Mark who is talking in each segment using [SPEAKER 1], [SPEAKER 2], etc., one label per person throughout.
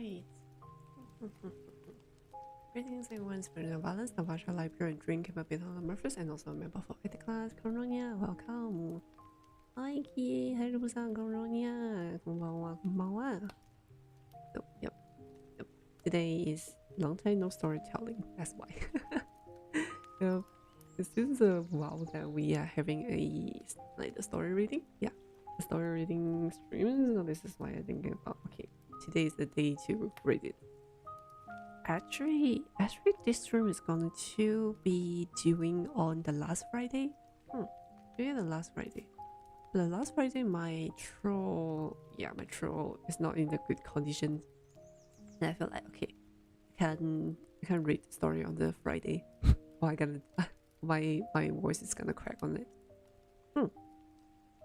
[SPEAKER 1] Alright. Greetings everyone, it's Feronia Valens, the virtual Librarian and Dream Keeper with Lord Morpheus, and also a member for Eticlas. Feronia, welcome. Hi, Harusan, Feronia. Konbanwa. So, yep. Today is long time no storytelling, that's why. So, this is a while that we are having the story reading. Yeah, the story reading stream. So this is why I'm thinking about, okay, today is the day to read it. Actually, this stream is going to be doing on the last Friday. Doing the last Friday. The last Friday, my troll is not in a good condition, and I felt like, okay, I can read the story on the Friday. Or I gotta my voice is gonna crack on it.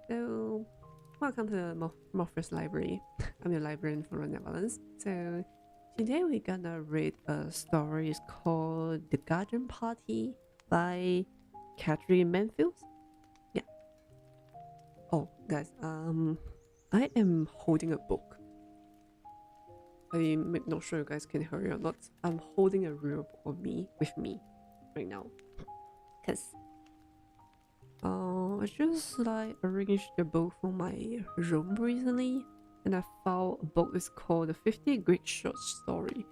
[SPEAKER 1] So, welcome to the Morpheus Library. I'm your librarian Feronia Valens. So today we're gonna read a story. It's called The Garden Party by Catherine Manfield. Yeah. Oh, guys, I am holding a book. I'm not sure you guys can hear it or not. I'm holding a real book with me right now. Cause I just arranged the book for my room recently, and I found a book is called The 50 Great Short Story.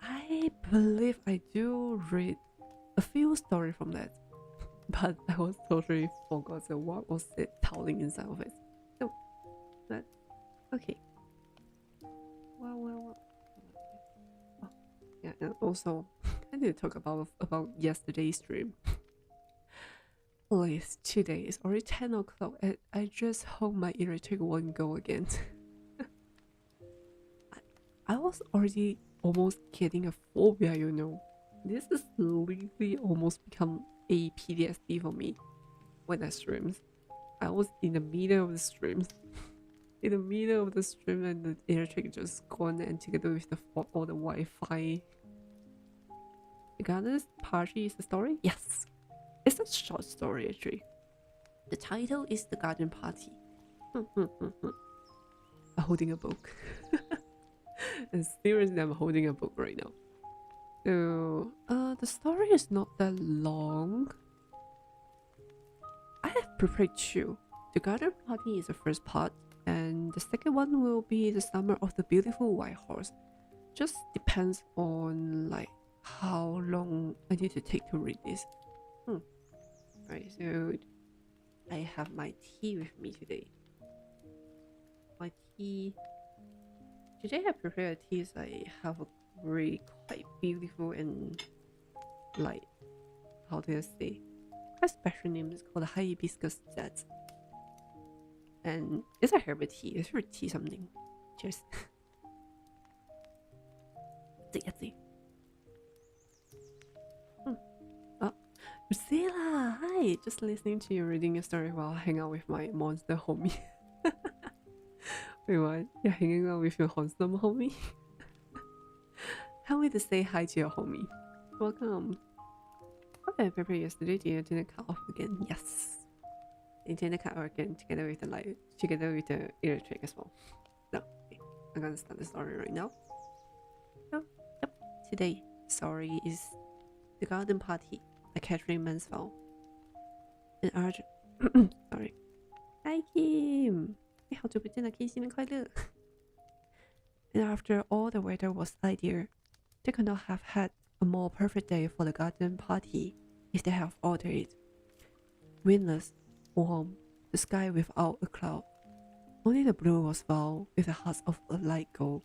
[SPEAKER 1] I believe I do read a few stories from that, but I was totally forgotten what was it telling inside of it. So, but okay. Well. Oh, yeah, and also I need to talk about yesterday's stream. Please, today is already 10 o'clock and I just hope my electric won't go again. I was already almost getting a phobia, you know. This is literally almost become a PTSD for me when I stream. I was in the middle of the streams. In the middle of the stream and the electric just gone, and together with all the Wi-Fi. The Garden Party is the story? Yes. It's a short story actually. The title is The Garden Party. I'm holding a book. And seriously, I'm holding a book right now. So, the story is not that long. I have prepared two. The Garden Party is the first part, and the second one will be The Summer of the Beautiful White Horse. Just depends on how long I need to take to read this. Right, so I have my tea with me today. My tea. Today I prepared a tea. So I have a very quite beautiful and how do I say? Quite special name. It's called hibiscus zat. And it's a herbal tea. It's for tea something. Cheers. See. Priscilla, hi! Just listening to you reading a story while I hang out with my monster homie. Wait, what? You're hanging out with your handsome homie? Can't wait to say hi to your homie. Welcome. What did I prepare yesterday? The internet cut off again. Yes. The internet cut off again together with the light, together with the electric as well. So, okay. I'm gonna start the story right now. So, yep. Today, story is The Garden Party by Catherine Mansfield. And sorry. Hi Kim! 好久不见了 Kim， 新年快乐! And after all the weather was ideal, they could not have had a more perfect day for the garden party if they have ordered it. Windless, warm, the sky without a cloud. Only the blue was foul with the hearts of a light gold.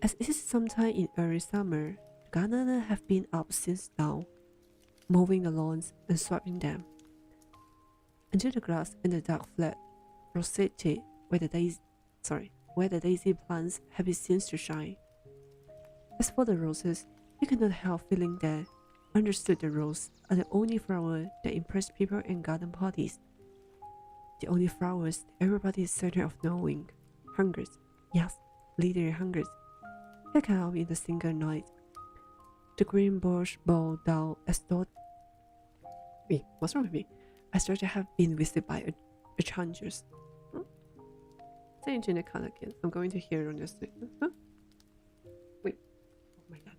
[SPEAKER 1] As it is sometime in early summer, the gardeners have been up since dawn, mowing the lawns and sweeping them, until the grass and the dark flat roseate where the daisy plants have been seen to shine. As for the roses, you cannot help feeling that understood the rose are the only flower that impress people in garden parties. The only flowers that everybody is certain of knowing. Hungers, yes, literally hungers. They come out in a single night. The green bush bowed down as though... Wait, what's wrong with me? As though they have been visited by a changes. the internet cut again. I'm going to hear it on your stream. Huh? Wait. Oh my god.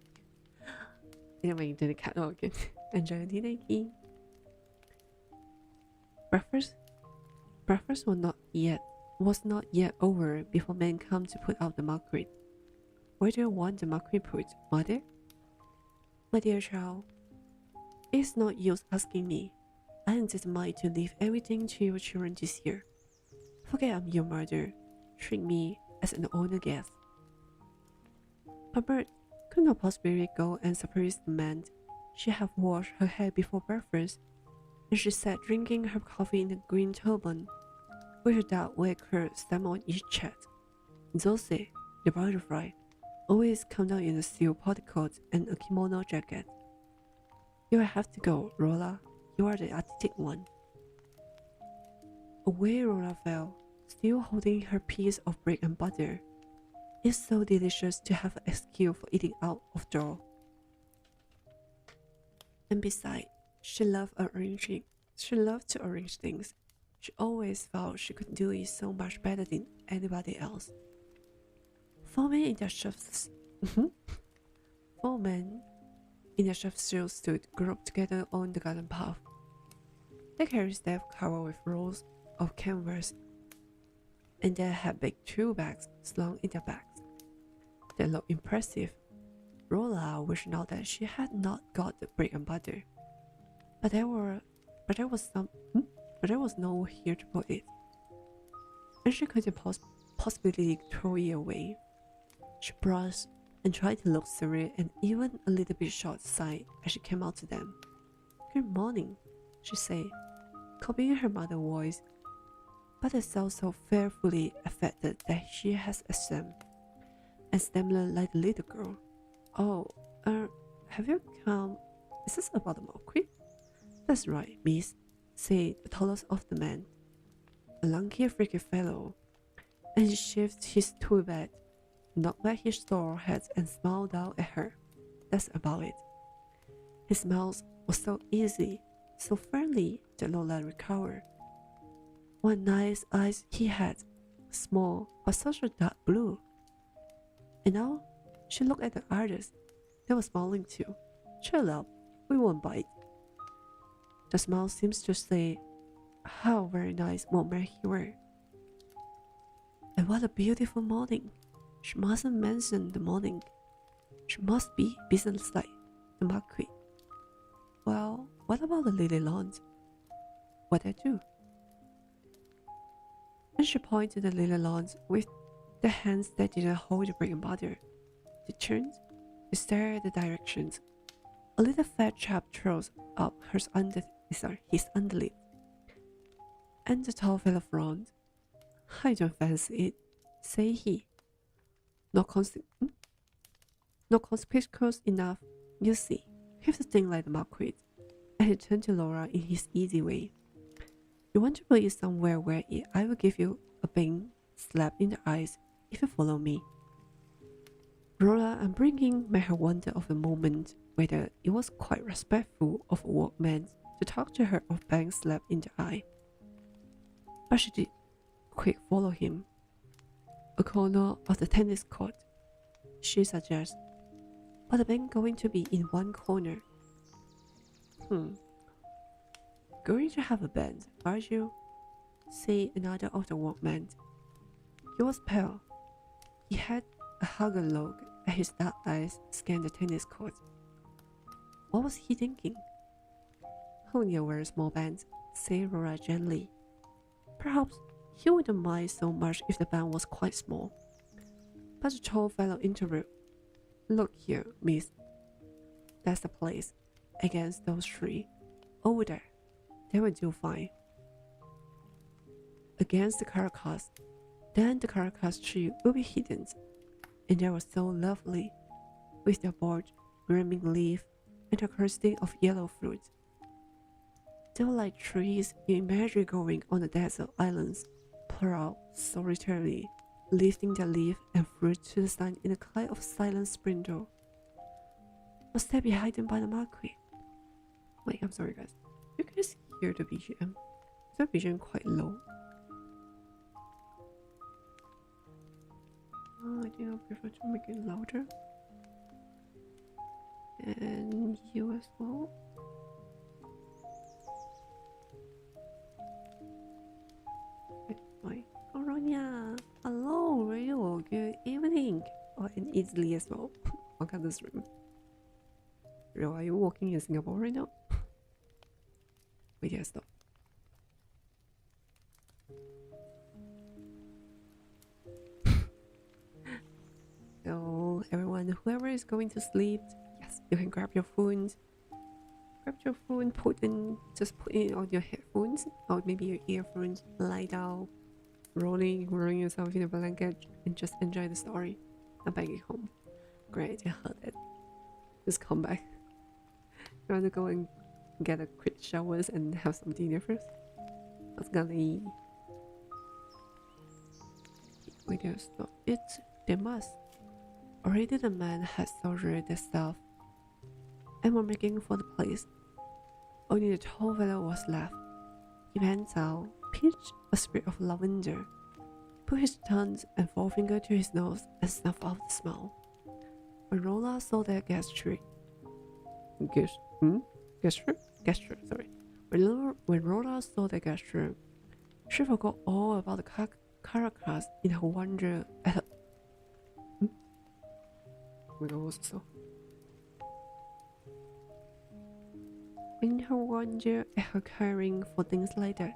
[SPEAKER 1] Yeah, my internet cut out again. Enjoy the Nike. Breakfast was not yet over before men come to put out the marquee. Where do you want the marquee put, mother? My dear child, it's not use asking me. I am determined to leave everything to your children this year. Forget I'm your mother. Treat me as an honored guest. But Bert could not possibly go and surprise the man. She had washed her hair before breakfast, and she sat drinking her coffee in a green turban, with a dark white curl stem on each chest. Zosie, the butterfly, always come down in a silk petticoat and a kimono jacket. You will have to go, Rolla. You are the artistic one. Away Rolla fell, still holding her piece of bread and butter. It's so delicious to have an excuse for eating out of door. And besides, she loved to arrange things. She always felt she could do it so much better than anybody else. Four men in the chef's still stood grouped together on the garden path. They carried staff covered with rolls of canvas, and they had big tool bags slung in their backs. They looked impressive. Rolla wished now that she had not got the bread and butter, but there was no here to put it, and she couldn't possibly throw it away. She brushed and tried to look serious and even a little bit short-sighted as she came out to them. "Good morning," she said, copying her mother's voice, but it sounded so fearfully affected that she has assumed, and stammered like a little girl. "Oh, have you come? Is this about the marquee?" "That's right, miss," said the tallest of the men, a lanky, freaky fellow, and he shifted his tool bag, knocked back his tall head, and smiled down at her. That's about it. His smile was so easy, so friendly that Lola recovered. What nice eyes he had, small but such a dark blue. And now she looked at the others. They were smiling too. "Cheer up, we won't bite." The smile seems to say, "How very nice moment you were." "And what a beautiful morning." She mustn't mention the morning. She must be businesslike, the marquis. "Well, what about the lily lawns?" "What I do?" And she pointed the lily lawns with the hands that didn't hold the bread and butter. They turned, they stared at the directions. A little fat chap throws up his underlip. And the tall fellow frowned. "I don't fancy it," said he. Not conspicuous enough, you see. Here's the thing like the marquis." And he turned to Laura in his easy way. "You want to put it somewhere where I will give you a bang slap in the eyes if you follow me." Laura, upbringing made her wonder of a moment whether it was quite respectful of a workman to talk to her of bang slap in the eye. But she did quick follow him. "A corner of the tennis court," she suggests. "But the bang going to be in one corner." "Going to have a band, are you?" said another of the workmen. He was pale. He had a haggard look, and his dark eyes scanned the tennis court. What was he thinking? "Only a very small band," said Laura gently. Perhaps he wouldn't mind so much if the band was quite small. But the tall fellow interrupted. "Look here, miss. That's the place. Against those three. Over there. They will do fine." Against the carcass. Then the carcass tree will be hidden. And they were so lovely, with their broad, brimming leaf and a clustering of yellow fruit. They were like trees you imagine growing on the desert islands, proud, solitarily, lifting their leaf and fruit to the sun in a cloud of silent splendor. Was that behind them by the marquee? Wait, I'm sorry guys. You guys hear the BGM? Is the BGM quite low? think I prefer to make it louder. And you as well. Wait, Feronia, hello, Rio. Good evening. Oh, and easily as well. Welcome to this room. Rio, are you working in Singapore right now? Wait, yeah, stop. So, everyone, whoever is going to sleep, yes, you can grab your phones. Grab your phone, just put in on your headphones or maybe your earphones, lie down, rolling yourself in a blanket, and just enjoy the story. I'm back at home. Great, I heard it. Just come back. You want to go and get a quick showers and have some dinner first? I was gonna eat. Wait, there, stop. They must. Already the man had sorted the stuff and were making for the place. Only the tall fellow was left. He bent down, pitched a sprig of lavender, put his thumb and forefinger to his nose, and snuffed out the smell. When Rolla saw their gesture, sorry. When Rolla saw the gesture, she forgot all about the caracas in her wonder at her. In her wonder at her caring for things like that,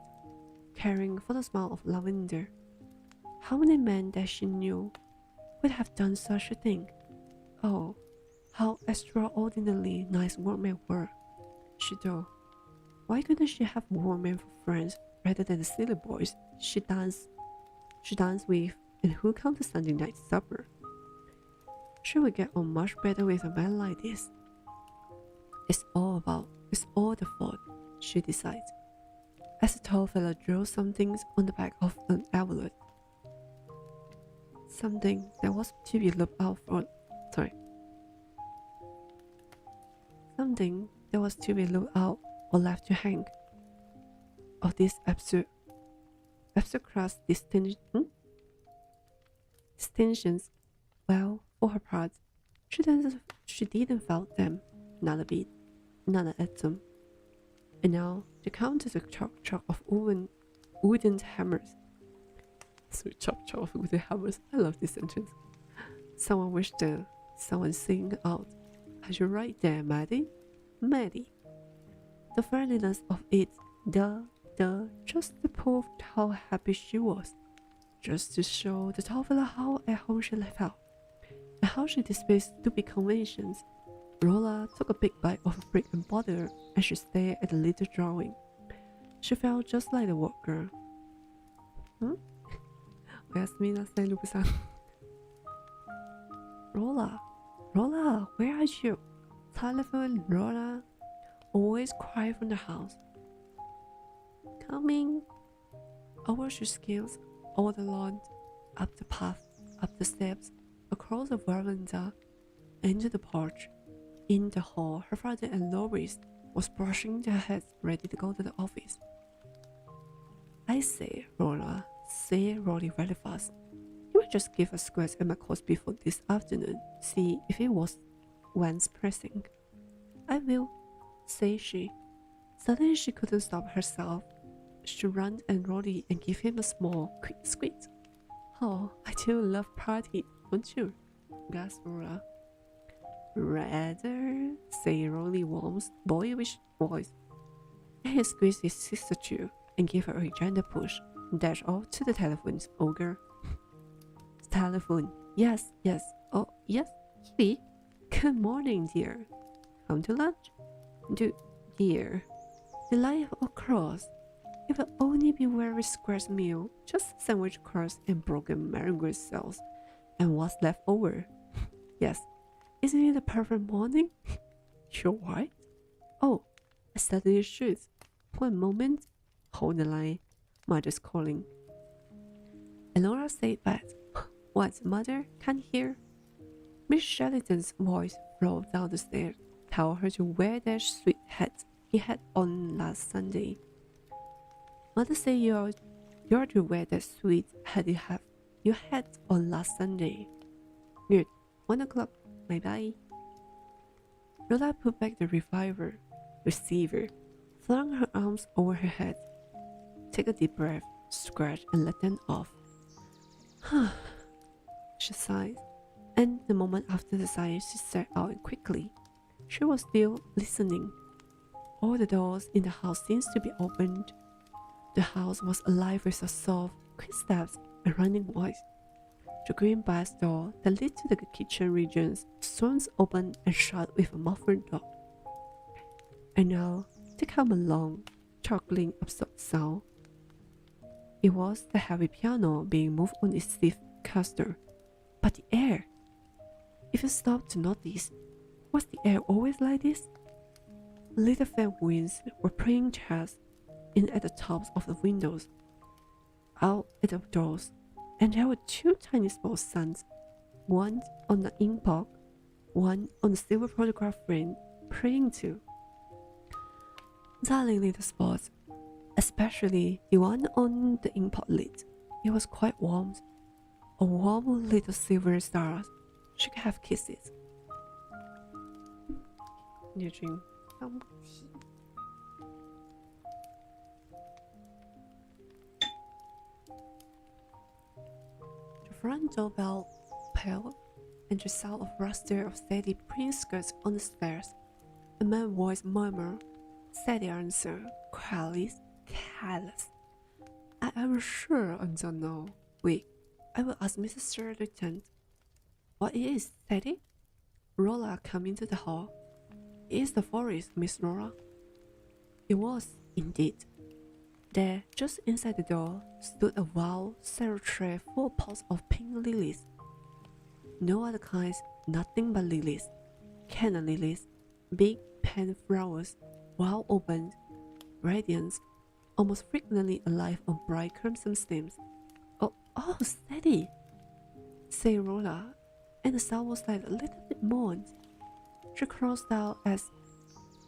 [SPEAKER 1] caring for the smell of lavender. How many men that she knew would have done such a thing? Oh, how extraordinarily nice workmen were. She thought, why couldn't she have workmen for friends rather than the silly boys she danced with and who come to Sunday night supper? She would get on much better with a man like this. It's all the fault, she decides, as the tall fellow drew some things on the back of an envelope. Something that was to be looked out for. Something that was to be looked out or left to hang. Of this absurd class distinctions, well, for her part, she didn't felt them, not a bit. Not an atom. And now the count is a chop of wooden hammers. So chop of wooden hammers. I love this sentence. Someone wished someone sing out. Are you right there, Maddie? Maddie. The friendliness of it, just to prove how happy she was. Just to show the tall fellow how at home she felt. And how she displayed stupid conventions. Rolla took a big bite of bread and butter and she stared at the little drawing. She felt just like the worker. おやすみなさい、ルブさん。Rolla, where are you? Telephone, Rolla. Always quiet from the house. Coming. Over she skims, over the lawn, up the path, up the steps, across the veranda, into the porch. In the hall, her father and Loris was brushing their heads ready to go to the office. I say, Rolla, said Rolly very fast. You might just give a scratch at my course before this afternoon, see if it was once pressing. I will, said she. Suddenly she couldn't stop herself. She ran and Rolly and gave him a small, quick squeeze. Oh, I do love party, don't you? gasped Rolla. Rather, said Rolly Worm's boyish voice. And he squeezed his sister too and gave her a gentle push and dashed off to the telephone's ogre. Telephone. Yes. Oh, yes, Kitty. Good morning, dear. Come to lunch? Dear. The life across. It will only be very scarce meal, just sandwich crust and broken marigold cells, and what's left over. Yes. Isn't it a perfect morning? You're right. Oh, I suddenly should. 1 moment. Hold the line. Mother's calling. Elora said back. What, mother? Can't hear? Miss Sheridan's voice rolled down the stairs. Tell her to wear that sweet hat he had on last Sunday. Mother said you're to wear that sweet hat you had on last Sunday. Good. 1 o'clock. Bye-bye. Lola put back the receiver, flung her arms over her head. Take a deep breath, scratch, and let them off. She sighed, and the moment after the sigh, she sat out quickly. She was still listening. All the doors in the house seemed to be opened. The house was alive with a soft, quick steps and running voice. The green glass door that led to the kitchen regions swung open and shut with a muffled knock. And now there came a long, chuckling, absurd sound. It was the heavy piano being moved on its stiff caster. But the air! If you stop to notice, was the air always like this? Little fan winds were playing chess in at the tops of the windows, out at the doors, and there were two tiny small suns, one on the inkpot, one on the silver photograph frame, praying too. Darling little spots, especially the one on the inkpot lid. It was quite warm. A warm little silver stars. She could have kisses. 你的dream放不起。The front doorbell pealed, and the sound of rustle of steady print skirts on the stairs. A man's voice murmured, steady answer, careless. I am sure until now. Wait, I will ask Mrs. Sir Lieutenant. What is steady? Rolla came into the hall. It is the forest, Miss Laura. It was, indeed. There, just inside the door, stood a wild cedar tree full of pots of pink lilies. No other kinds, nothing but lilies. Canna lilies, big pen flowers, well opened, radiant, almost frequently alive on bright crimson stems. Oh, steady, said Rolla, and the sound was like a little bit mourned. She crossed out as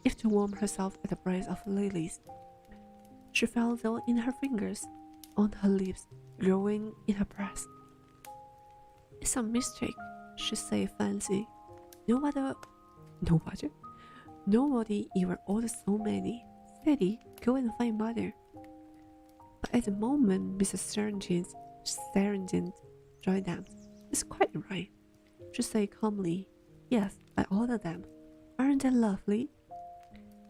[SPEAKER 1] if to warm herself at the breath of lilies. She felt them in her fingers, on her lips, growing in her breast. It's a mistake, she said fancy. Nobody even ordered so many. Steady, go and find mother. But at the moment Mrs. Sargent joined them. It's quite right, she said calmly. Yes, I ordered them. Aren't they lovely?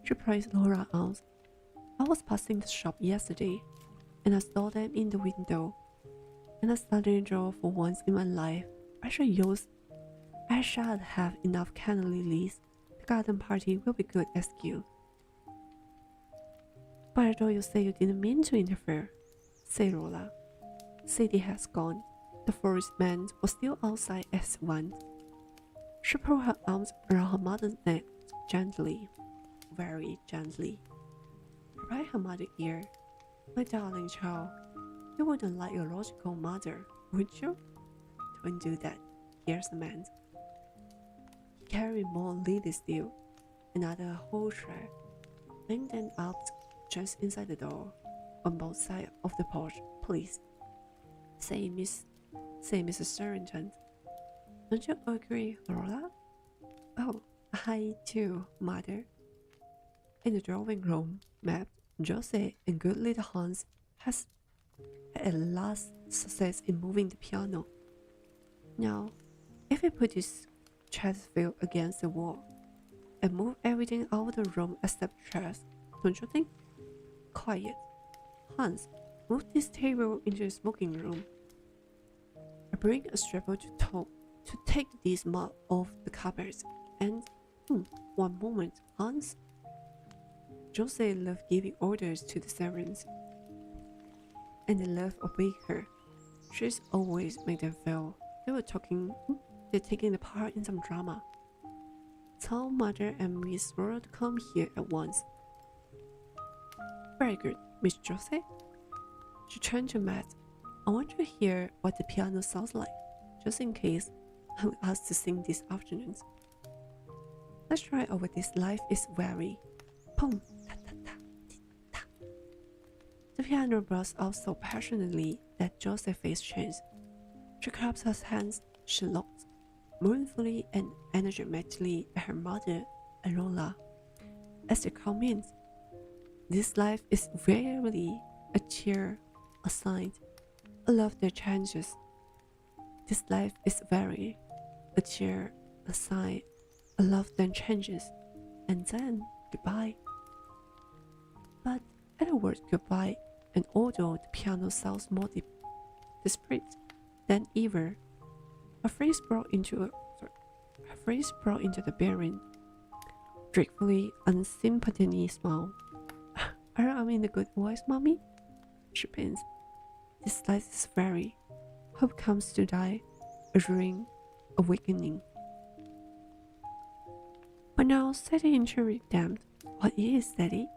[SPEAKER 1] She praised Laura's arms. I was passing the shop yesterday, and I saw them in the window, and I suddenly drove for once in my life. I shall have enough canna lilies. The garden party will be good excuse. But I thought you said you didn't mean to interfere, said Rolla. Sadie has gone. The forest man was still outside as one. She put her arms around her mother's neck gently, very gently. Right her mother's ear. My darling child, you wouldn't like your logical mother, would you? Don't do that. Here's the man. He carried more lilies still, another whole tray, laying them out just inside the door, on both sides of the porch. Please, say Mrs. Sargent. Don't you agree, Laura? Oh, I too, mother. In the drawing room, Mab, Josie, and good little Hans has at last success in moving the piano. Now, if we put this Chesterfield against the wall and move everything out of the room except chairs, don't you think? Quiet. Hans, move this table into the smoking room. I bring a strapper to take these mud off the carpets, and one moment, Hans. Josie loved giving orders to the servants, and they loved obeying her. She's always made them feel they're taking the part in some drama. Tell Mother and Miss Laura to come here at once. Very good, Miss Josie. She turned to Matt. I want to hear what the piano sounds like, just in case I'm asked to sing this afternoon. Let's try over this. Life is weary. Boom, ta ta ta, ti ta. The piano burst out so passionately that Josie's face changed. She clapped her hands. She looked. mournfully and energetically at her mother, Arola, as they comment, "This life is rarely a cheer, a sign, a love that changes. This life is very a cheer, a sigh, a love that changes, and then goodbye." But at the word goodbye, and although the piano sounds more disparate than ever, a phrase brought into the bearing, dreadfully unsympathetic smile. "Are I in a good voice, mommy?" She pins. "This life is very. Hope comes to die, a dream, awakening." But now, Sadie injury damned. What is Sadie?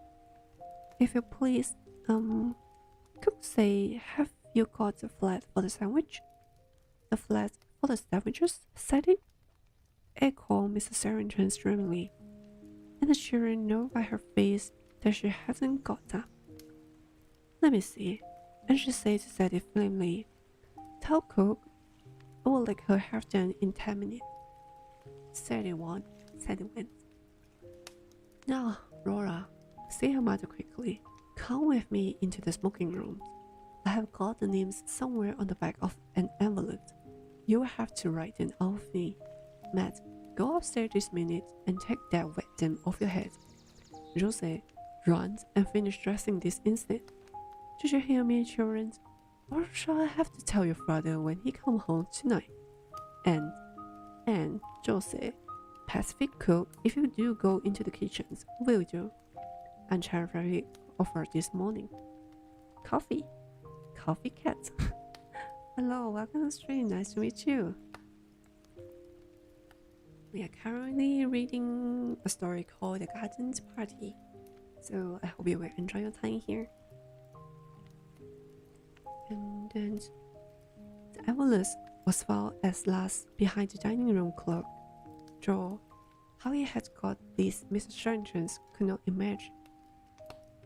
[SPEAKER 1] "If you please, could say, have you got the flat for the sandwich?" "The flat for the sandwiches?" Sadie echoed Mrs. Sarrington sternly, and the children know by her face that she hasn't got that. "Let me see," and she said to Sadie firmly, "Tell cook, I will let her have them in 10 minutes." Sadie went. "Now, Laura," said her mother quickly, "come with me into the smoking room. I have got the names somewhere on the back of an envelope. You will have to write them out with me. Matt, go upstairs this minute and take that wet them off your head. Jose, run and finish dressing this instant. Did you hear me, children? Or shall I have to tell your father when he comes home tonight? And Jose, Pacific cook, if you do go into the kitchens, will you? And Charlie offered this morning. Coffee cat." "Hello, welcome to the stream. Nice to meet you." We are currently reading a story called The Garden's Party, so I hope you will enjoy your time here. And then the envelope was found at last behind the dining room clock drawer. How he had got these Mr. Sharringtons could not imagine.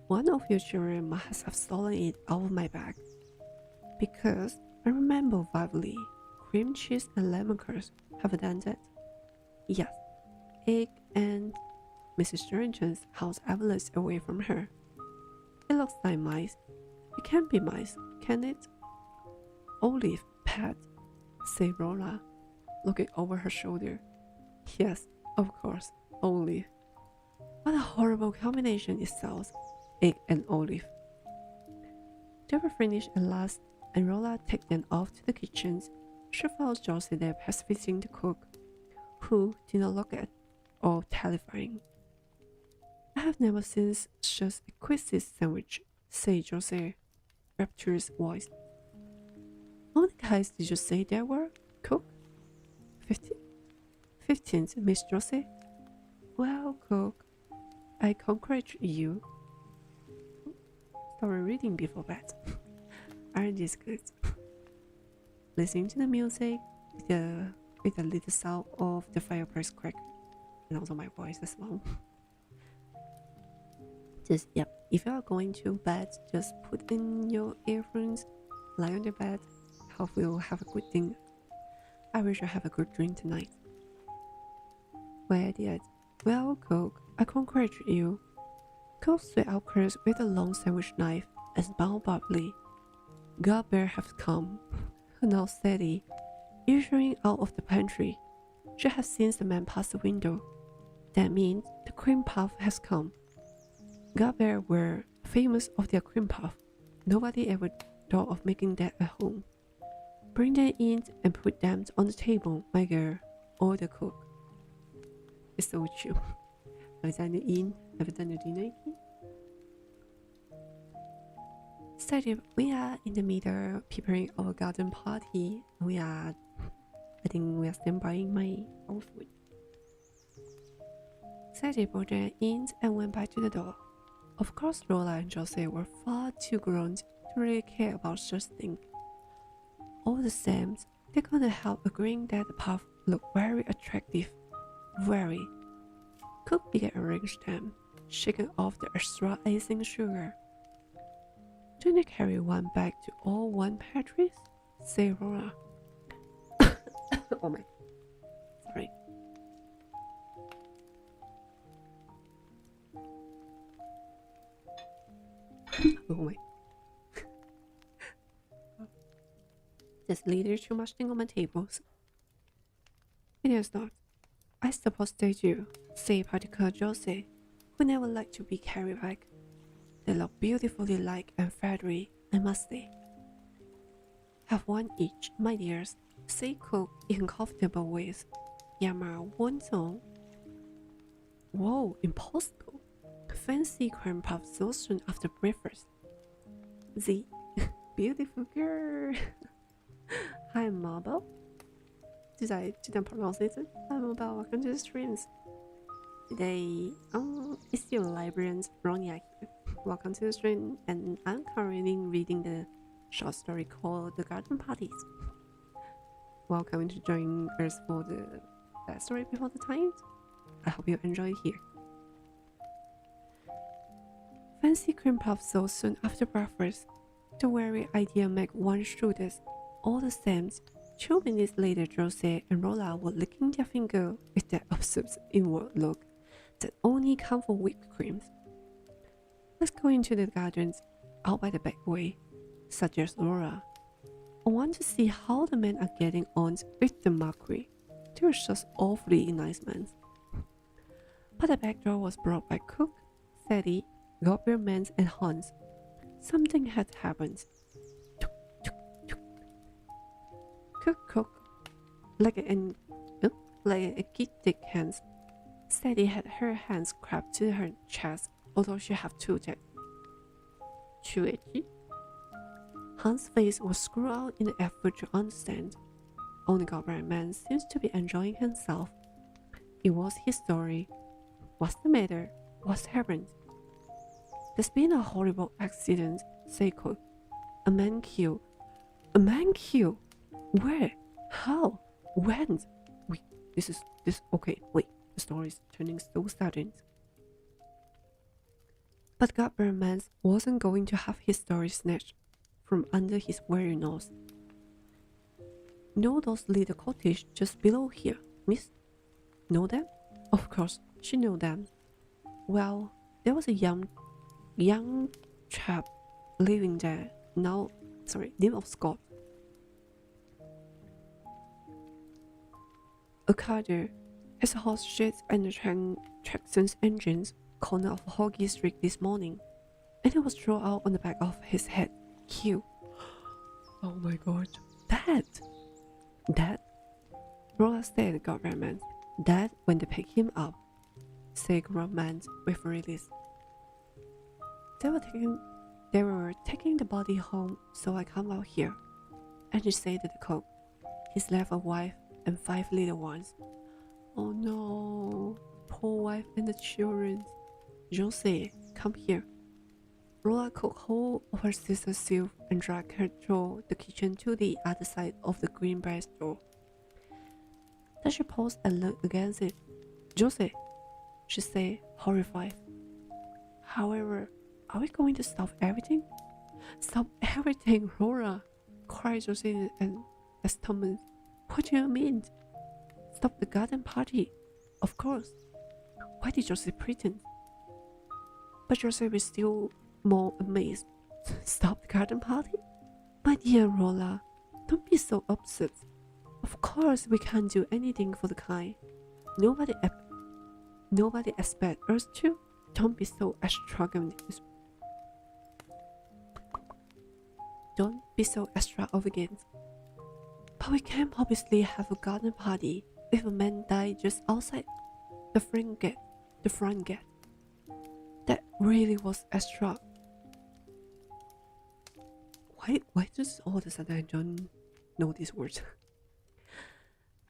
[SPEAKER 1] "One of your children must have stolen it out of my bag, because I remember vividly cream cheese and lemon curds have done that." "Yes, egg and..." Mrs. Sharrington held envelopes away from her. "It looks like mice. It can't be mice, can it?" "Olive, Pat," said Laura, looking over her shoulder. "Yes, of course, olive. What a horrible combination it sounds, egg and olive." They were finished at last, and Laura took them off to the kitchen. She found Josie there pacificating the cook, who did not look at all terrifying. "I have never seen such an exquisite sandwich," said Josie, rapturous voice. "How many guys did you say there were, cook?" 15? 15, Miss Josie. "Well, cook, I congratulate you." Story reading before bed. Aren't these good? Listening to the music with the little sound of the fireplace crack, and also my voice as well. If you are going to bed, just put in your earphones, lie on the bed. Hope you'll have a good thing. I wish you have a good dream tonight. Well, cook, I congratulate you." Cook swept out curds with a long sandwich knife and smiled bubbly. "God bear has come," announced Sadie, issuing out of the pantry. She had seen the man pass the window. "That means the cream puff has come." God bear were famous of their cream puff. Nobody ever thought of making that at home. "Bring them in and put them on the table, my girl," ordered the cook. It's so true. Have you done your dinner in? Sadie, we are in the middle preparing our garden party. I think we are still buying our food. Sadie brought them in and went back to the door. Of course, Lola and Jose were far too grown to really care about such things. All the same, they couldn't help agreeing that the puff looked very attractive. Very. Cook began to arrange them, shaking off the extra icing sugar. "Don't they carry one bag to all one pantries?" said Laura. Oh my. Sorry. Oh my. There's literally too much thing on my tables. It is not. I suppose they do, say particular Jose, who never liked to be carried back. They look beautifully like and feathery, I must say. Have one each, my dears, say cook in comfortable ways. Yama won't. Whoa, impossible. Fancy cream puff so soon after breakfast. Z, beautiful girl. Hi, Marble. Did I pronounce it? Hi, Marble. Welcome to the streams. Today, it's your Librarian Feronia here. Welcome to the stream, and I'm currently reading the short story called The Garden Parties. Welcome to join us for that story before the times. I hope you enjoy it here. Fancy cream puff so soon after breakfast. The very idea make one shudder. All the same, 2 minutes later, Jose and Rolla were licking their finger with that absurd inward look that only comes for whipped creams. Let's go into the gardens, out by the back way, suggests Laura. I want to see how the men are getting on with the Marquis. They were just awfully nice men. But the back door was brought by Cook, Sadie, Godbermans, and Hans. Something had happened. Cook, like an gigantic hands. Sadie had her hands clapped to her chest, although she had too itchy. Hans' face was screwed out in the effort to understand. Only Godberman seems to be enjoying himself. It was his story. What's the matter? What's happened? There's been a horrible accident, said Cook. A man killed. A man killed? Where? How? When? Wait, okay, wait, the story is turning so sudden. But Godberman wasn't going to have his story snatched from under his very nose. Know those little cottages just below here, miss? Know them? Of course, she knew them. Well, there was a young chap living there, name of Scott. A carter, his horse sheds and the traction's engines corner of Hoggy Street this morning, and he was thrown out on the back of his head, killed. Oh my god. Dad? Rolla said Godberman. Dad when they picked him up, said Godberman with relief. They were taking the body home, so I come out here. And she said to the cook, he's left a wife and 5 little ones. Oh no, poor wife and the children. Jose, come here. Rolla took hold of her sister's silk and dragged her through the kitchen to the other side of the green brass door. Then she paused and looked against it. Jose, she said, horrified. However, are we going to stop everything? Stop everything, Rolla, cried Jose and astonished. What do you mean? Stop the garden party? Of course. Why did Jose pretend? But Jose was still more amazed. Stop the garden party? My dear Rolla, don't be so upset. Of course we can't do anything for the kind. Nobody expects us to. Don't be so extravagant. Don't be so extravagant. But we can't obviously have a garden party if a man died just outside the front gate. That really was extra. Why just all of a sudden I don't know these words?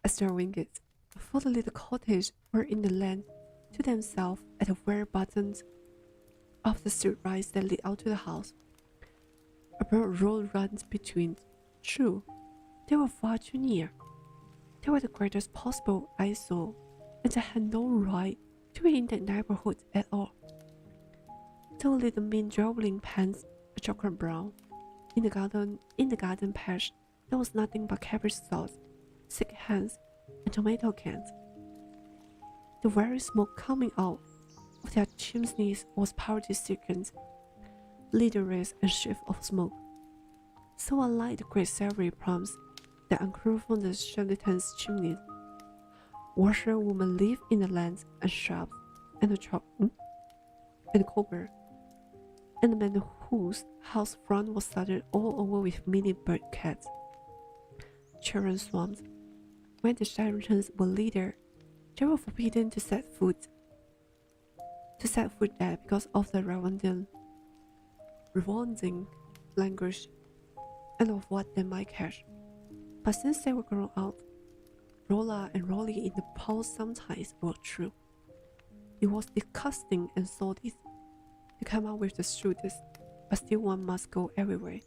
[SPEAKER 1] Extravagant. For the little cottage were in the land to themselves at the very bottom of the street rise that lead out to the house. A broad road runs between. True, they were far too near. They were the greatest possible eyesore, and they had no right to be in that neighborhood at all. There were little mean dribbling pans, a chocolate brown. In the garden patch, there was nothing but cabbage sauce, sick hands, and tomato cans. The very smoke coming out of their chimneys was party-sickened, leaderless and shift of smoke, so unlike the great savory plums that uncrew from the charlatan's chimneys. Washerwomen live in the lands and shops and the cobber, and the man whose house front was studded all over with mini bird cats. Children swarmed. When the charlatans were leader, they were forbidden to set foot there because of the revolting language and of what they might catch. But since they were grown out, Rolla and rolling in the pole sometimes were true. It was disgusting and sordid to come out with the shrewdest, but still one must go everywhere.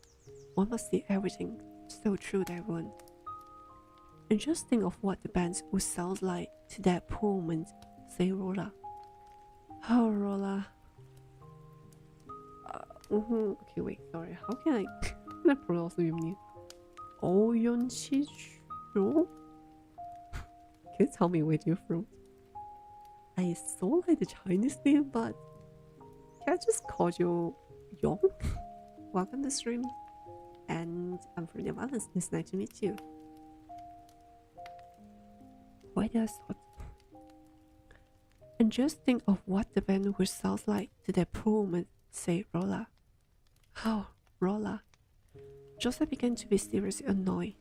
[SPEAKER 1] One must see everything, so true that one. And just think of what the band would sound like to that poor woman, said Rolla. Oh, Rolla. Okay, wait, sorry. How can I pronounce your name? 오연치주? Can you tell me where you're from? I saw like the Chinese name, but can I just call you Yong? Welcome to the stream. And I'm Feronia Valens. It's nice to meet you. Why did I start? And just think of what the band would sound like to that poor woman, said Rolla. Oh, Rolla. Joseph began to be seriously annoyed.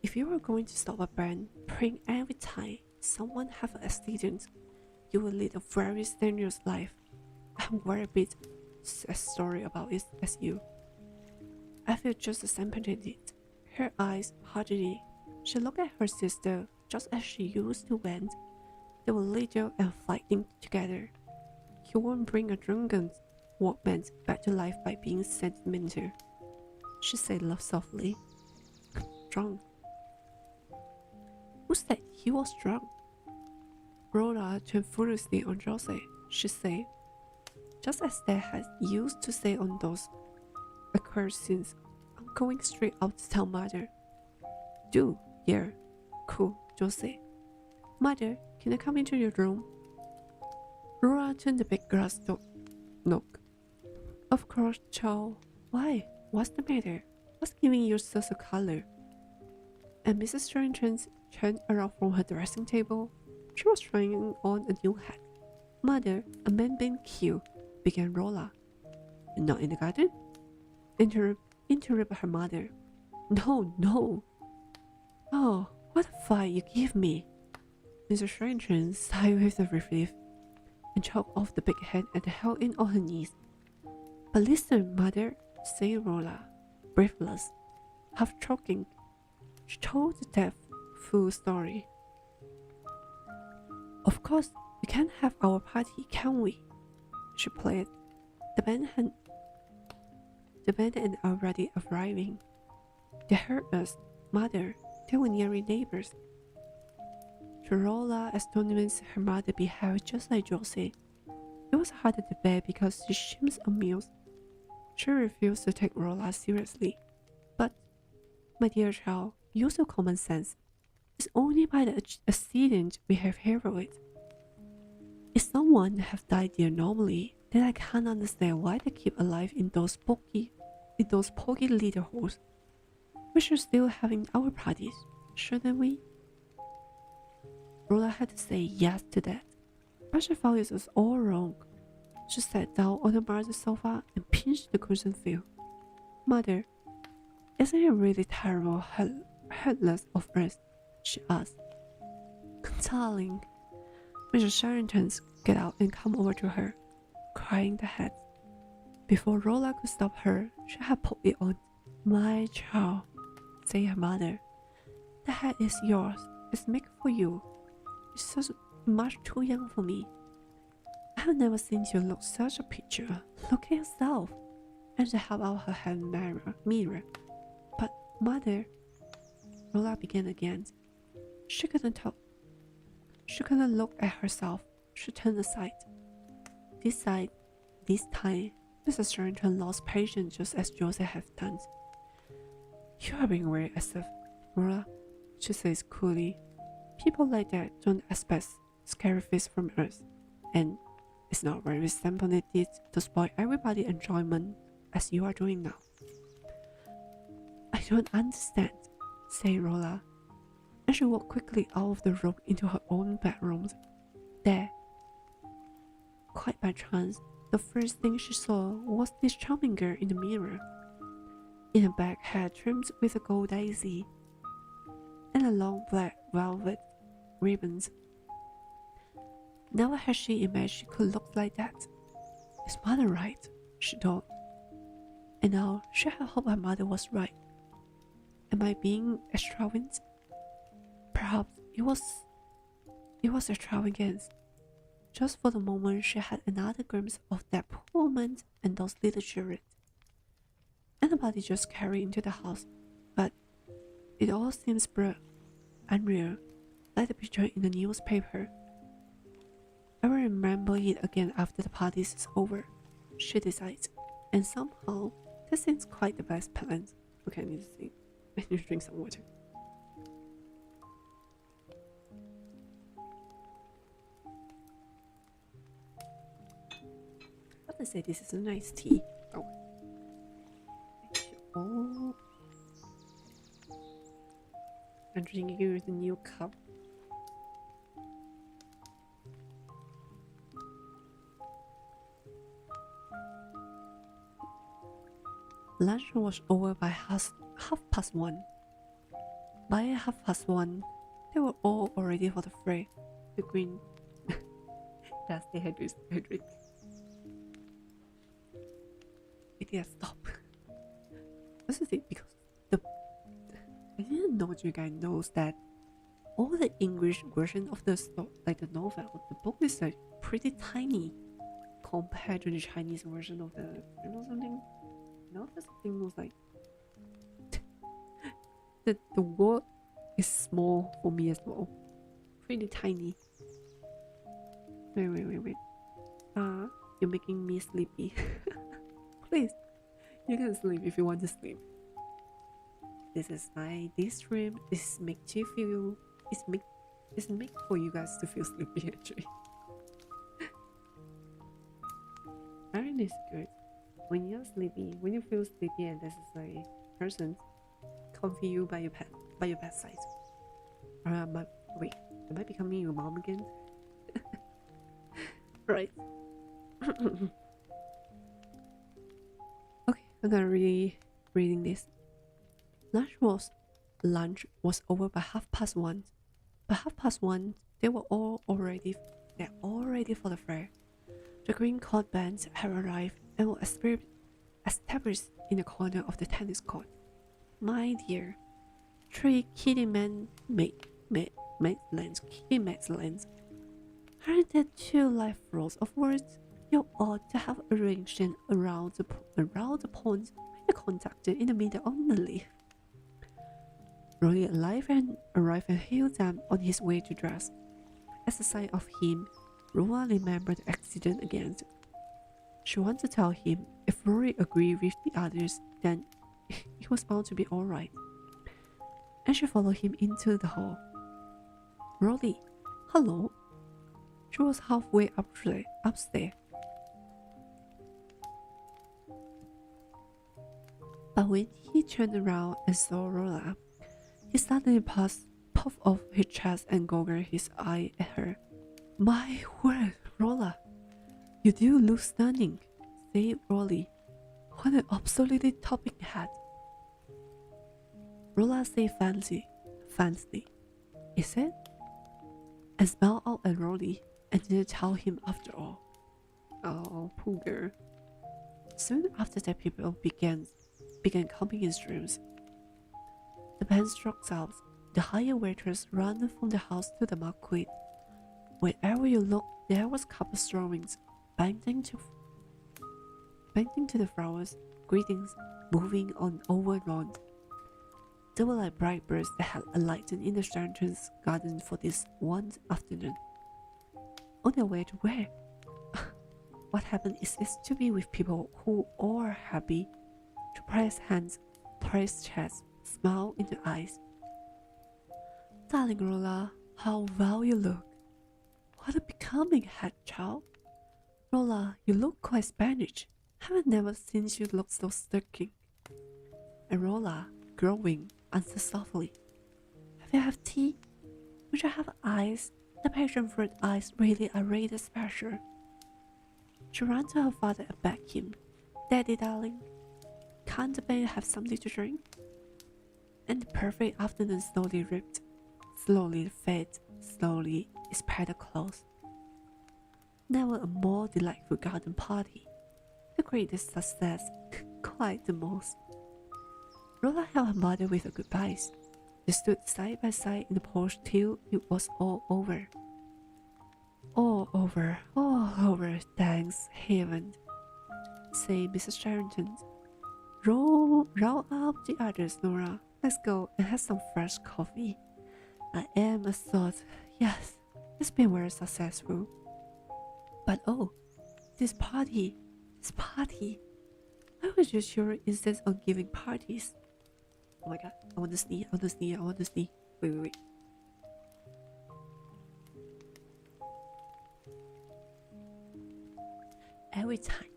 [SPEAKER 1] If you were going to stop a band praying every time someone have an accident, you would lead a very strenuous life. I'm very bit as sorry about it as you. I feel just as sympathetic. Her eyes hardened. She looked at her sister just as she used to when they were little and fighting together. You won't bring a drunken workman back to life by being sentimental, she said softly. Drunk? Who said he was drunk? Rhoda turned furiously on Jose. She said, just as they had used to say on those accursed scenes, I'm going straight out to tell Mother. Do, yeah. Cool, Jose. Mother, can I come into your room? Rhoda turned the big glass door knock. Of course, child. Why? What's the matter? What's giving you such a color? And Mrs. Charrington turned around from her dressing table. She was trying on a new hat. Mother, a man being killed, began Rolla. Not in the garden? Interrupt her mother. No, no. Oh, what a fight you give me. Mrs. Charrington sighed with a relief and chopped off the big head and held in on her knees. But listen, Mother, said Rolla, breathless, half choking. She told the deaf, full story. Of course, we can't have our party, can we? She pleaded. The band and already arriving. They heard us, Mother. They were nearly neighbors. To Rolla's astonishment, her mother behaved just like Josie. It was harder to bear because she seemed amused. She refused to take Rolla seriously. But, my dear child, use your common sense. It's only by the accident we have heard of it. If someone have died there normally, then I can't understand why they keep alive in those poky little holes. We should still having our parties, shouldn't we? Rolla had to say yes to that, but she found it was all wrong. She sat down on the mother's sofa and pinched the cushion feel. Mother, isn't it really terrible, heartless of us? She asked. Darling, Mrs. Charrington get out and come over to her, crying the hat. Before Rolla could stop her, she had put it on. My child, said her mother, the hat is yours. It's made for you. It's so much too young for me. I have never seen you look such a picture. Look at yourself. And she held out her hand mirror. But, Mother, Rolla began again. She couldn't talk. She couldn't look at herself. She turned aside. This time, Mrs. Charrington lost patience just as Joseph had done. You are being very aggressive, Rolla. she says coolly. People like that don't expect scary face from us, and it's not very simple indeed to spoil everybody's enjoyment as you are doing now. I don't understand, said Rolla, and she walked quickly out of the room into her own bedroom. There, quite by chance, the first thing she saw was this charming girl in the mirror, in a black hair trimmed with a gold daisy, and a long black velvet ribbons. Never had she imagined she could look like that. Is mother right? She thought. And now she had hoped her mother was right. Am I being extravagant? Perhaps it was extravagance. Just for the moment she had another glimpse of that poor woman and those little children. Anybody just carried into the house, but it all seems unreal, like the picture in the newspaper. I will remember it again after the party is over, she decides, and somehow that seems quite the best plan. Okay, I need to see. I need to drink some water. I have to say this is a nice tea. Oh. Oh. I'm drinking it with a new cup. Lunch was over by half past 1. By 1:30, they were all ready for the fray. The green. Yes, they had to hydrate. It did stop. This is it because I didn't know you guys knows that all the English version of the story, like the novel, the book is like pretty tiny compared to the Chinese version of the something. No, the thing was like the word is small for me as well, pretty tiny. Wait. You're making me sleepy. Please, you can sleep if you want to sleep. This stream is make you feel it's make for you guys to feel sleepy actually. Iron is good. When you're sleepy, when you feel sleepy and this is like person comfy you by your bedside. Wait, am I becoming your mom again? Right. Okay, I'm gonna reading this. Lunch was over by 1:30. By 1:30, they were all ready for the fair. The green court bands had arrived and were established in the corner of the tennis court. My dear, 3 kitty lands. Aren't there 2 live rows of words? You ought to have arranged them around the pond with the conductor in the middle of the leaf. Rory arrived and hailed them on his way to dress. As a sign of him, Roa remembered the accident again. She wanted to tell him if Rory agreed with the others, then it was bound to be alright. And she followed him into the hall. Rory, hello. She was halfway upstairs. But when he turned around and saw Rolla, he suddenly puffed off his chest and goggled his eye at her. My word, Rolla, you do look stunning, said Rolly. What an absolutely topping hat. Rolla said fancy, is it? And smiled out at Rolly and didn't tell him after all. Oh, poor girl. Soon after that, people began coming in streams. The band struck out. The hired waitress ran from the house to the market. Wherever you looked, there was couples drawings, bending to the flowers, greetings, moving on over lawn. They were like bright birds that had alighted in the stranger's garden for this one afternoon. On their way to where? What happened is to be with people who are happy, to press hands, press chests, smile into eyes. darling Rolla, how well you look. What a becoming head, child. Rolla, you look quite Spanish. Haven't never seen you look so striking. And Rolla, growing, answered softly. Have you had tea? Would you have eyes? The passion fruit eyes really are really special. She ran to her father and begged him. Daddy, darling, can't the baby have something to drink? And the perfect afternoon slowly ripped, slowly fed, slowly its petal closed. Never a more delightful garden party. The greatest success, quite the most. Rolla held her mother with her goodbyes. They stood side by side in the porch till it was all over. All over, thanks heaven, said Mrs. Sherrington. Roll up the others, Nora. Let's go and have some fresh coffee. I am a thought. Yes, it's been very successful. But oh, this party. I was just sure instead on giving parties. Oh my god, I want to sneeze. Wait. Every time,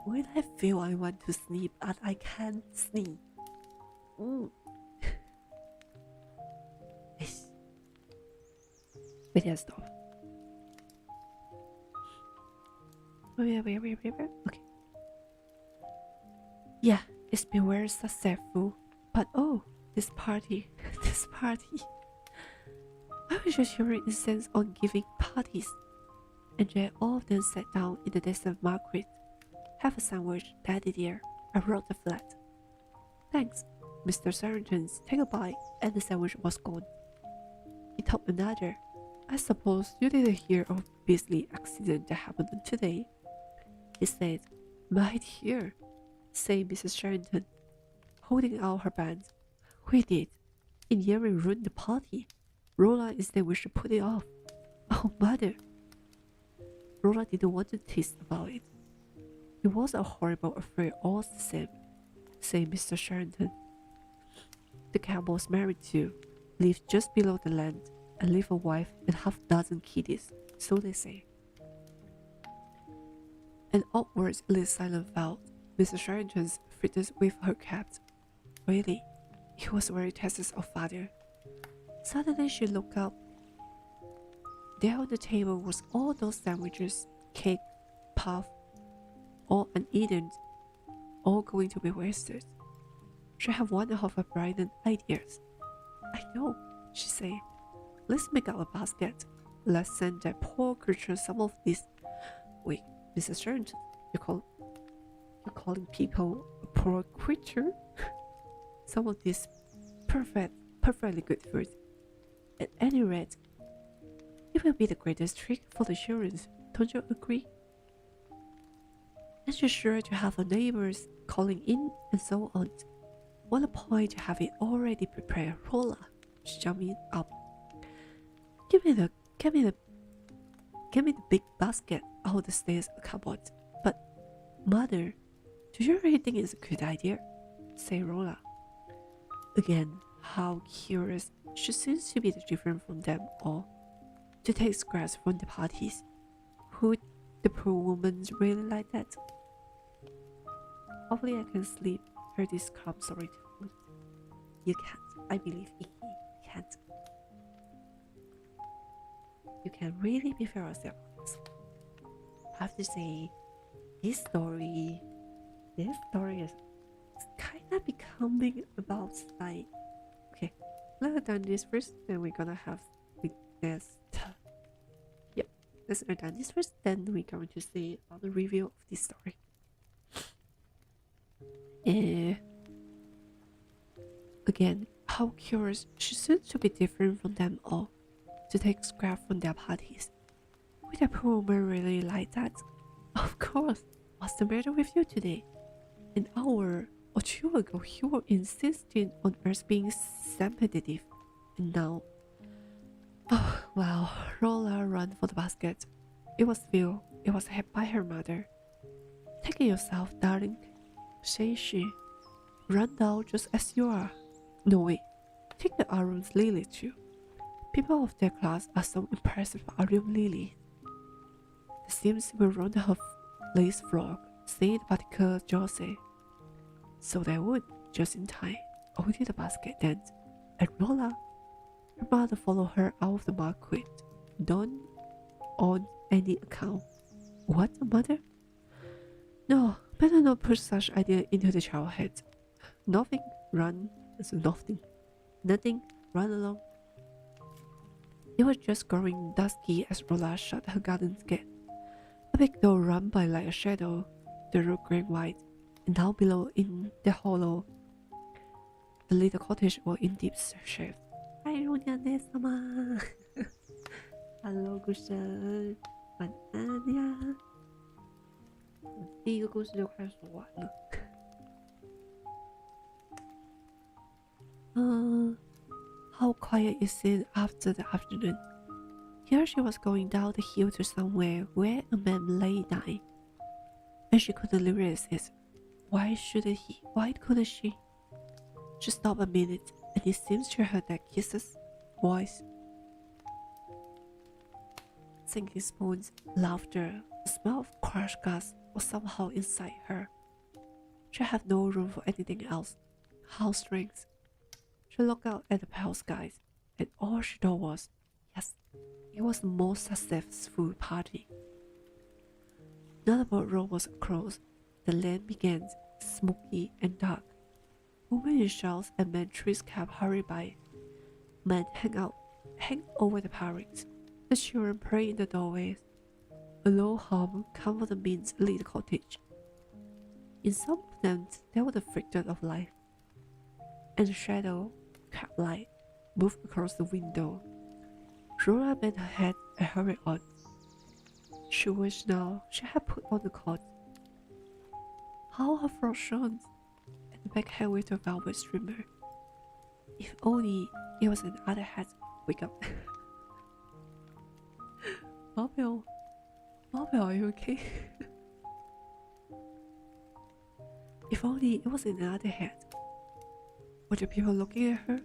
[SPEAKER 1] when I feel I want to sleep but I can't sleep. Wait, let's stop. Wait. Okay. Yeah, it's been very successful. But oh, this party. I was just hearing incense on giving parties. And they all of them sat down in the desk of Margaret. Have a sandwich, Daddy dear. I wrote the flat. Thanks, Mr. Sargent. Take a bite, and the sandwich was gone. He took another. I suppose you didn't hear of Beasley accident that happened today. He said, My dear, said Mrs. Sherrington, holding out her band. We did. It nearly ruined the party. Rolla said we should put it off. Oh, mother. Rolla didn't want to tease about it. It was a horrible affair all the same, said Mr. Sherrington. The Campbells married too, live just below the land, and leave a wife and half-dozen kiddies, so they say. An awkwardly silent fell. Mrs. Sherrington's fitted with her cap. Really, it was very tasteless of father. Suddenly she looked up. There on the table was all those sandwiches, cake, puff, all uneaten, all going to be wasted. She had one of her brilliant ideas. I know, she said. Let's make up a basket. Let's send that poor creature some of this. Wait, Mrs. Sherrington, you're calling people a poor creature? Some of this perfectly good food. At any rate, it will be the greatest trick for the children, don't you agree? And you're sure to have our neighbors calling in and so on. What a point to have it already prepared, Rolla. She jumped up. Give me the big basket out of the stairs cupboard. But, mother, do you really think it's a good idea? Said Rolla. Again, how curious. She seems to be different from them all. To take scraps from the parties. Would the poor woman really like that? Hopefully I can sleep. Heard this come sorry to food. You can't. I believe you can't. You can really be fair yourself. I have to say, this story is kind of becoming about like. Okay, let's done this first. Then we're gonna have the next. Yep, let's done this first. Then we're going to see about the review of this story. Again, how curious. She seems to be different from them all. To take scrap from their parties. Would a poor woman really like that? Of course. What's the matter with you today? An hour or two ago, you were insisting on us being sympathetic, and now, oh wow! Rolla ran for the basket. It was filled. It was held by her mother. Take it yourself, darling, said she. Run down just as you are. No way. Take the Arun's lily too. People of their class are so impressive Arun lilies. The Sims will run her lace frog, said Particle Josie. So they would, just in time, holding the basket then, and Rolla. Her mother followed her out of the market. Don't on any account. What, mother? No, better not push such idea into the child's head. Nothing, run, nothing, run along. It was just growing dusky as Rolla shut her garden gate. A big door ran by like a shadow, the roof grey white, and down below in the hollow, the little cottage was in deep shade. Hello， 故事，晚安呀！第一个故事就快说完了。How quiet it seemed after the afternoon. Here she was going down the hill to somewhere where a man lay dying, and she couldn't realize it. Why shouldn't he? Why couldn't she? She stopped a minute, and it seems she heard that kisses, voice, sinking spoons, laughter, the smell of crushed glass was somehow inside her. She had no room for anything else. How strange. She looked out at the pale skies, and all she thought was, yes, it was the most successful party. Another boat was across. The land began, smoky and dark. Women in shawls and men trees kept hurried by. Men hang over the parings. The children pray in the doorways. A low hum came from the men's little cottage. In some of them there was the fragrance of life, and the shadow, cat light, moved across the window. Rora bent her head and hurried on. She wished now she had put on the coat. How her frock shone, and the back hair with a velvet streamer. If only it was another hat. Wake up. Mabel, are you okay? If only it was another hat. Were the people looking at her?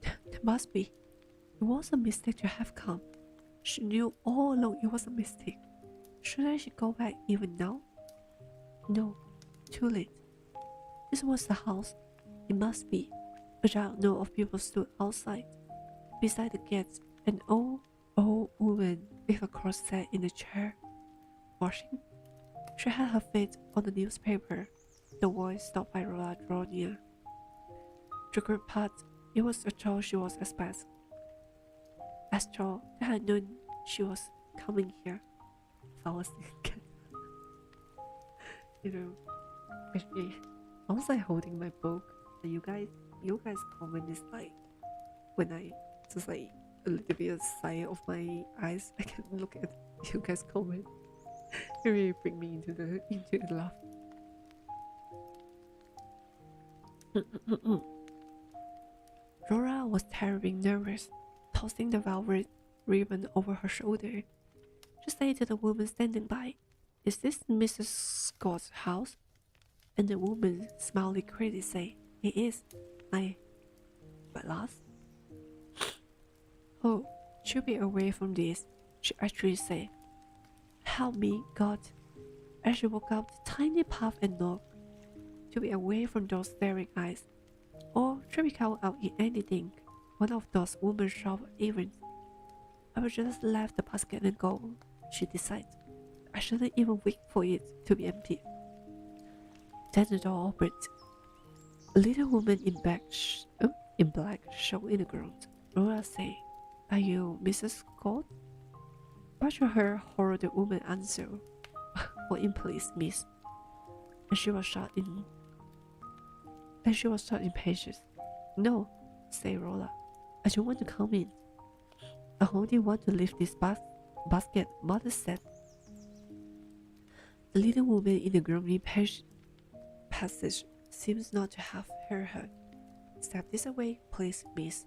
[SPEAKER 1] There must be. It was a mistake to have come. She knew all along it was a mistake. Shouldn't she go back even now? No, too late. This was the house. It must be. A giant knot of people stood outside. Beside the gate, an old woman with a cross sat in a chair, washing. She had her feet on the newspaper. The voice stopped by Rolla drew near. The group part, it was a child she was expecting. As child, they had known she was coming here. If I was thinking, especially I was like holding my book, and you guys comment is like when I just like a little bit of side of my eyes, I can look at you guys comment. It really bring me into the laugh. Rora was terribly nervous, tossing the velvet ribbon over her shoulder. She said to the woman standing by, "Is this Mrs. Scott's house?" And the woman, smiling crazy, said, "It is. But last?" "Oh, should be away from this," she actually said. "Help me, God." As she walked up the tiny path and knocked, to be away from those staring eyes, or should we count out in anything, one of those women sharp events. I would just leave the basket and go, she decided. I shouldn't even wait for it to be empty. Then the door opened. A little woman in black showed in the ground. Rora said, "Are you Mrs. Scott?" But to her horror the woman answered, "Oh, in please, miss." And she was shut in patience. "No," said Rolla. "I don't want to come in. I only want to leave this basket," Mother said. The little woman in the gloomy passage seems not to have heard her. "Step this away, please, miss."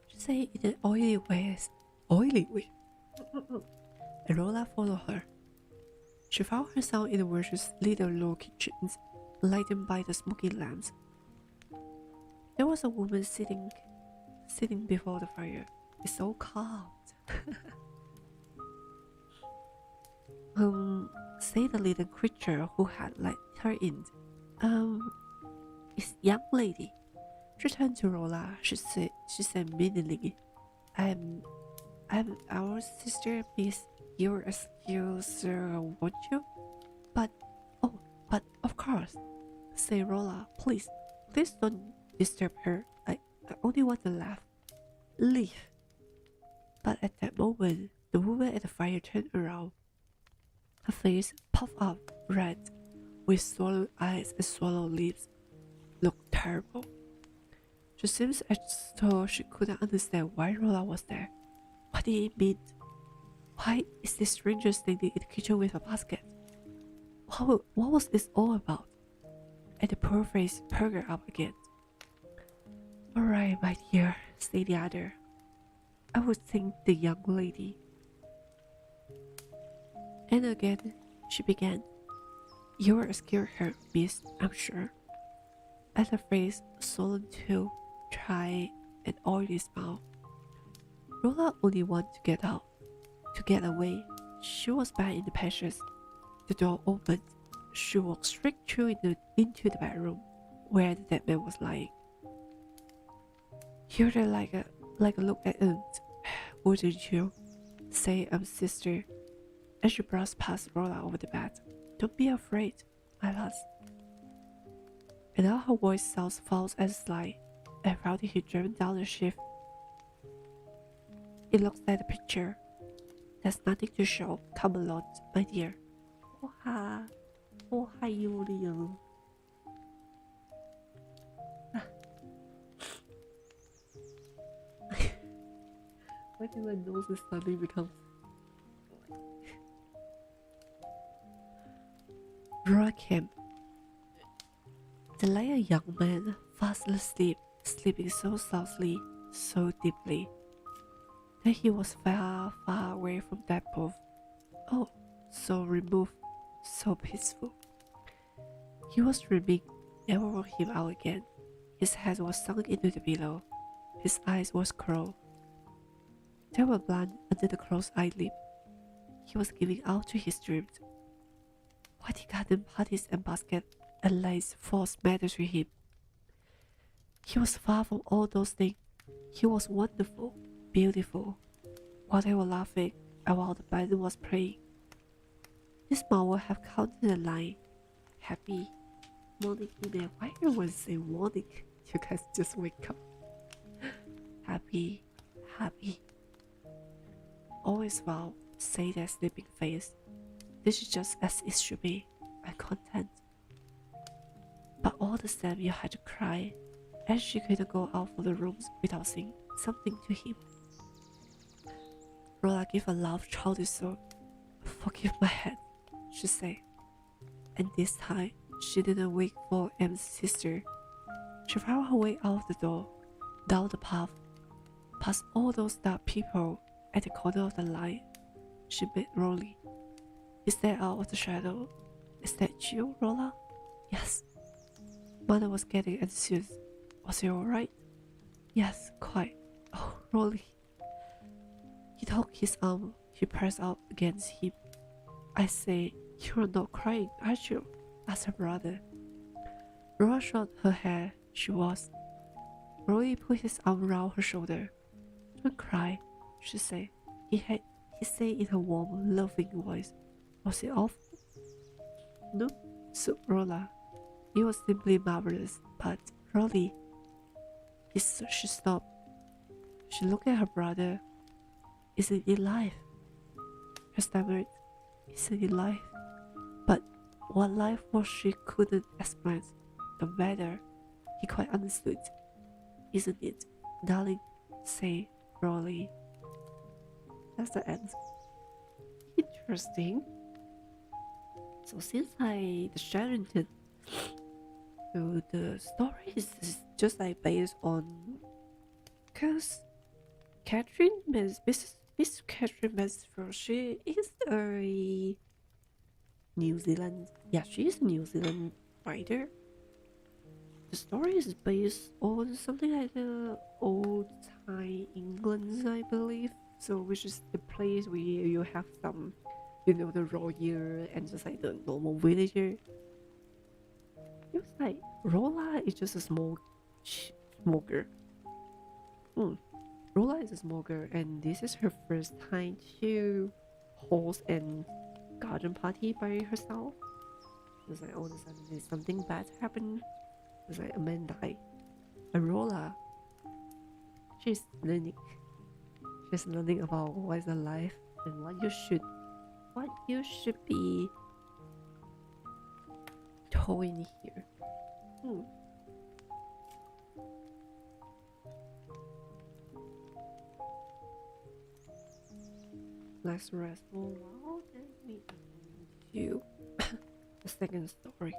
[SPEAKER 1] She said in an oily way. and Rola followed her. She found herself in the version's little low kitchens, lighted by the smoking lamps. There was a woman sitting before the fire. It's so cold. Said the little creature who had let her in. It's young lady. She turned to Rola. She said meaningly, I'm our sister, Miss. Your excuse, won't you? But of course. Say Rola, please don't disturb her. I only want to laugh. Leave. But at that moment, the woman at the fire turned around. Her face puffed up, red, with swollen eyes and swollen lips. Looked terrible. She seems as though she couldn't understand why Rola was there. What did it mean? Why is this stranger standing in the kitchen with a basket? What was this all about? And the poor face perked up again. Alright, my dear, said the other. I would think the young lady. And again, she began. You were scared her, miss, I'm sure. And her face swollen too, dry and oily smile. Rola only wanted to get out, to get away. She was back in the passage. The door opened. She walked straight through into the bedroom, where the dead man was lying. You'd like a look at it, wouldn't you? Say, sister. And she brushed past Rola over the bed. Don't be afraid, my lass. And now her voice sounds false and sly, and Rowdy had driven down the shift. It looks like the picture. There's nothing to show. Come along, my dear. Oh, hi, you. Why do my nose suddenly become Rola came. The like a young man, fast asleep, sleeping so soundly, so deeply, that he was far, far away from that booth. Oh, so removed, so peaceful. He was dreaming, never woke him out again. His head was sunk into the pillow. His eyes were closed. There were blood under the closed eyelid. He was giving out to his dreams. What garden parties and baskets and lace falls mattered to him. He was far from all those things. He was wonderful, beautiful, while they were laughing and while the band was playing. This man would have counted the line. Happy. Morning, email. Why everyone say morning? You guys just wake up. Happy, happy. Always well, say that sleeping face. This is just as it should be. I'm content. But all the same, you had to cry, and she couldn't go out of the rooms without saying something to him. Rola gave a loud, childish sob. Forgive my head, she said. And this time, she didn't wait for M's sister. She found her way out the door, down the path, past all those dark people at the corner of the line. She met Rolly. He stepped out of the shadow. Is that you, Rola? Yes. Mother was getting anxious. Was he alright? Yes, quite. Oh, Rolly. He took his arm. He pressed out against him. I say, you're not crying, are you? Asked her brother. Rola shot her hair. She was. Rolly put his arm round her shoulder. Don't cry, she said. He said in a warm, loving voice. Was it awful? No, said Rola. It was simply marvelous, but Rolly. She stopped. She looked at her brother. Isn't it life? She stammered. Isn't it life? But what life was she couldn't explain. No matter. He quite understood. Isn't it, darling? Say, Rolly. That's the end. Interesting. So since the Sharrington, the story is just like based on, cause Catherine is Miss Catherine Mansfield, she is a New Zealand. Yeah, she is a New Zealand writer. The story is based on something like the old time England, I believe. So, which is the place where you have some, the royal and just like the normal villager. It was like Rola is just a small girl. Rola is a small girl, and this is her first time to host an garden party by herself. It's like all of a sudden there's something bad happened. It's like a man died. Aurora, she's learning. She's learning about what is life and what you should be told in here. Let's rest for a while, then we do the second story.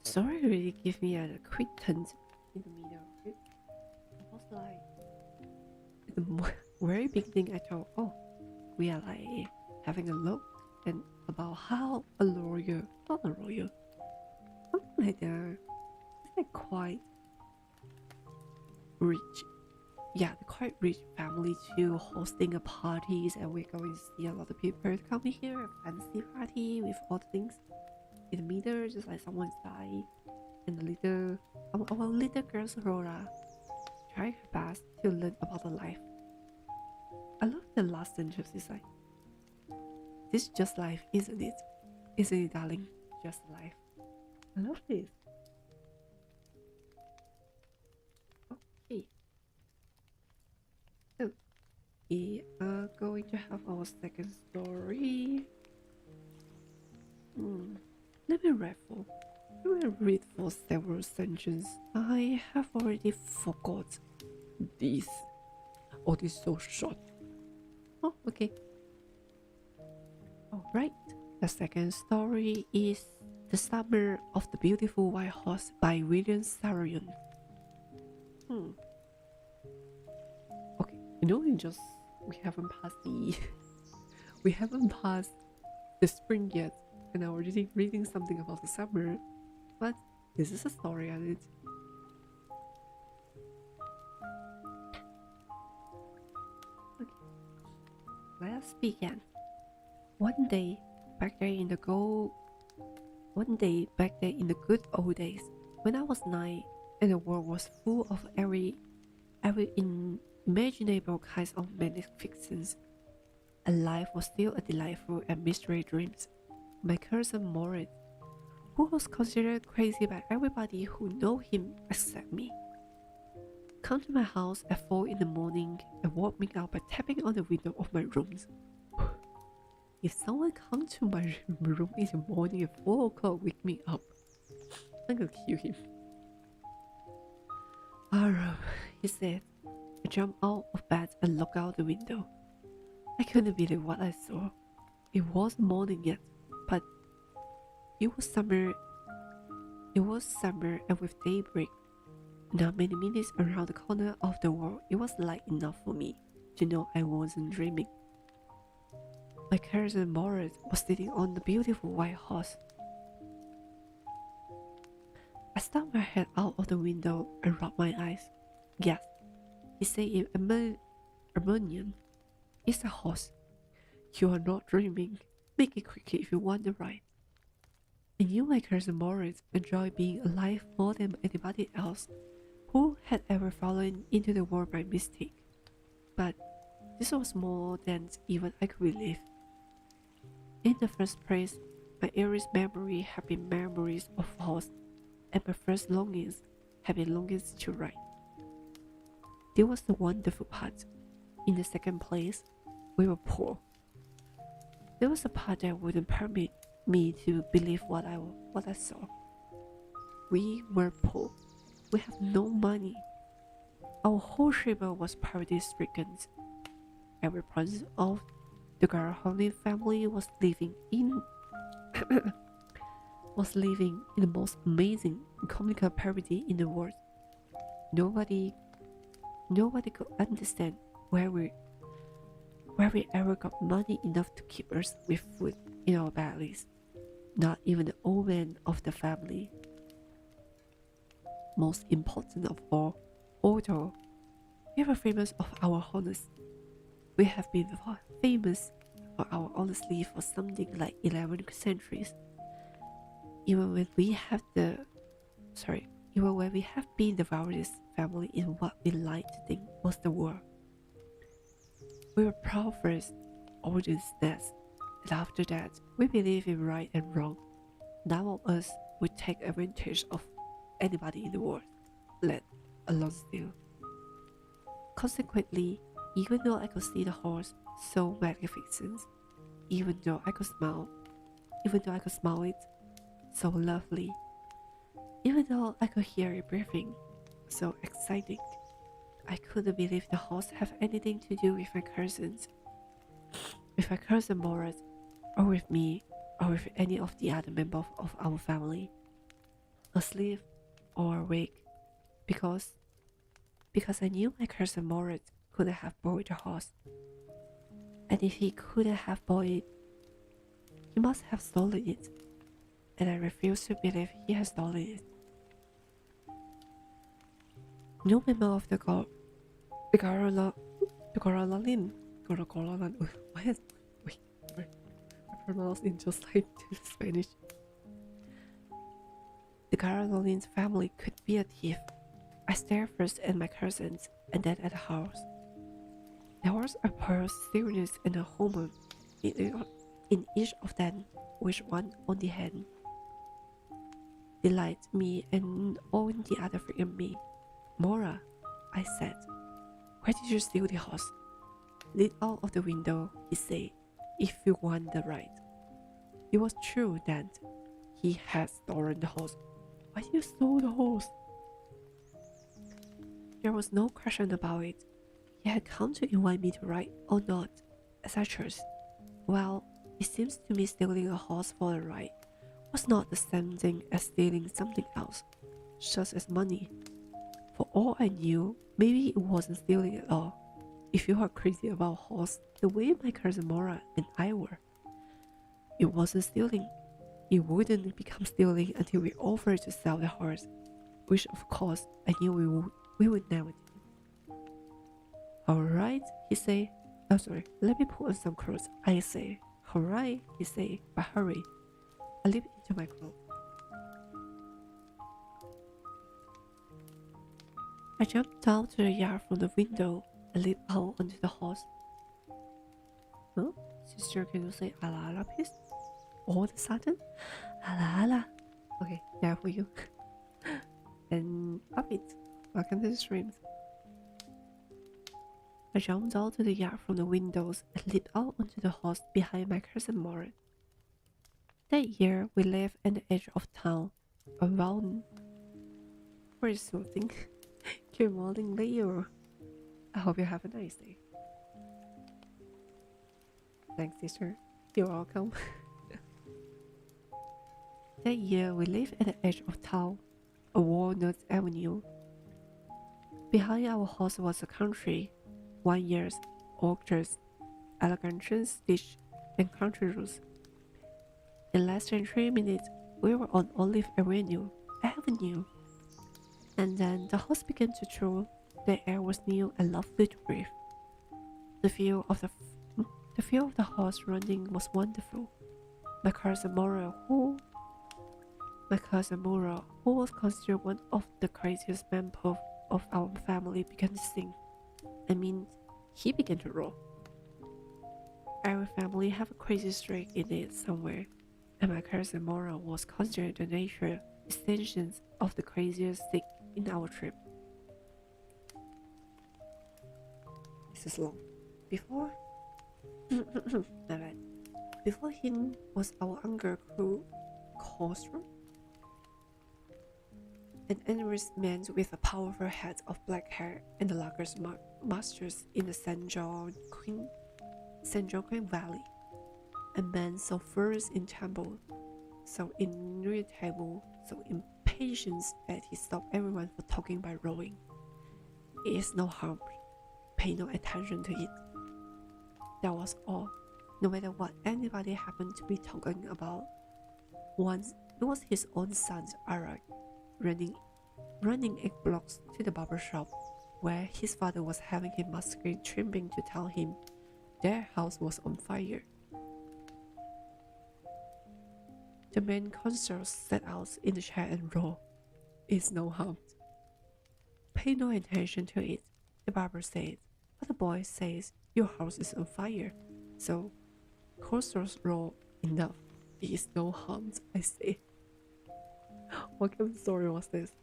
[SPEAKER 1] Story really give me a quick turn in the middle of it. I was like, at the very beginning, I thought, oh, we are like having a look and about how a lawyer, not a lawyer, something like that, it's like quite rich. Yeah, the quite rich family too, hosting a parties, and we're going to see a lot of people coming here, a fancy party with all the things. In the middle, just like someone's died, and our little girl's Aurora trying her best to learn about the life. I love the last sentence. It's like, this is just life, isn't it? Isn't it, darling? Just life. I love this. Okay. So, we are going to have our second story. Let me read for several sentences. I have already forgot this. Oh, this is so short. Oh, okay. Alright. The second story is The Summer of the Beautiful White Horse by William Sarion. Okay, we haven't passed the spring yet, and I'm already reading something about the summer, but this is a story on it. Okay, let us begin. One day back there in the good old days, when I was 9 and the world was full of every imaginable kinds of magnificence, and life was still a delightful and mystery dreams, my cousin Moritz, who was considered crazy by everybody who know him except me, come to my house at 4 in the morning and woke me up by tapping on the window of my rooms. If someone comes to my room in the morning at 4 o'clock, wake me up, I'm gonna kill him. Aram, he said. I jumped out of bed and looked out the window. I couldn't believe what I saw. It wasn't morning yet, but it was summer. It was summer, and with daybreak, not many minutes around the corner of the world, it was light enough for me to know I wasn't dreaming. My cousin Moritz was sitting on the beautiful white horse. I stuck my head out of the window and rubbed my eyes. Yes, he said in Armenian, it's a horse. You are not dreaming. Make it quickly if you want the ride. I knew my cousin Moritz enjoyed being alive more than anybody else who had ever fallen into the world by mistake. But this was more than even I could believe. In the first place, my earliest memory had been memories of horse, and my first longings had been longings to ride. There was the wonderful part. In the second place, we were poor. There was a part that wouldn't permit me to believe what I saw. We were poor. We have no money. Our whole shipment was poverty-stricken. Every point of The girl Holly family was living in the most amazing and comical parody in the world. Nobody could understand where we ever got money enough to keep us with food in our bellies. Not even the old man of the family. Most important of all, although we were famous of our honors, we have been famous for our honesty for something like 11 centuries. Even when we have been the wildest family in what we like to think was the world. We were proud first, oldest next, and after that, we believe in right and wrong. None of us would take advantage of anybody in the world, let alone steal. Consequently, even though I could see the horse so magnificent, even though I could smell it so lovely, even though I could hear it breathing so exciting, I couldn't believe the horse have anything to do with my cousin Morat, or with me, or with any of the other members of our family, asleep or awake, because I knew my cousin Morat couldn't have bought the horse, and if he couldn't have bought it, he must have stolen it, and I refuse to believe he has stolen it. No member of the Gorolan. Wait, I pronounced it just like the Spanish. The Garolins family could be a thief. I stared first at my cousins and then at the house. There was a pearl seriousness and a hormone in each of them, which one on the hand. They liked me and all the other frightened me. Mora, I said, why did you steal the horse? Leap out of the window, he said, if you want the right. It was true that he had stolen the horse. Why did you steal the horse? There was no question about it. He had come to invite me to ride or not, as I chose. Well, it seems to me stealing a horse for a ride was not the same thing as stealing something else, such as money. For all I knew, maybe it wasn't stealing at all. If you are crazy about horse the way my cousin Mora and I were, it wasn't stealing. It wouldn't become stealing until we offered to sell the horse, which of course I knew we would never do. Alright, he said. Oh sorry, let me put on some clothes. I say. Alright, he said, but hurry. I leaped into my clothes. I jumped down to the yard from the window and leaped out onto the horse. Huh? Sister, can you say ala ala please? All of a sudden? Ala ala. Okay, yeah, for you. And up it. Welcome to the streams. I jumped out to the yard from the windows and leaped out onto the horse behind my cousin Morin. That year, we lived at the edge of town, around. Very soothing. Good morning, Leo. I hope you have a nice day. Thanks, sister. You're welcome. That year, we lived at the edge of town, a walnut avenue. Behind our house was a country, vineyards, orchards, elegant ditch, and country roads. In less than 3 minutes, we were on Olive Avenue, and then the house began to chill. The air was new and lovely to breathe. The feel of the horse running was wonderful. My cousin Mora, who was considered one of the craziest members of our family, began to sing. I mean, he began to roar. Every family have a crazy streak in it somewhere, and my cousin Mora was considered the natural extension of the craziest stick in our trip. This is long. Before him was our uncle Costro, an enormous man with a powerful head of black hair and the largest masters in the St. John Sanjokan Valley. A man so fierce in temper, so irritable, so impatient that he stopped everyone from talking by rowing. It is no harm. Pay no attention to it. That was all. No matter what anybody happened to be talking about. Once it was his own son's Arak running 8 blocks to the barber shop, where his father was having him massacre trimming to tell him their house was on fire. The main consul sat out in the chair and roared, "It's no harm. Pay no attention to it," the barber said. But the boy says, "Your house is on fire." So, consuls roar, "Enough. It is no harm," I say. What kind of story was this?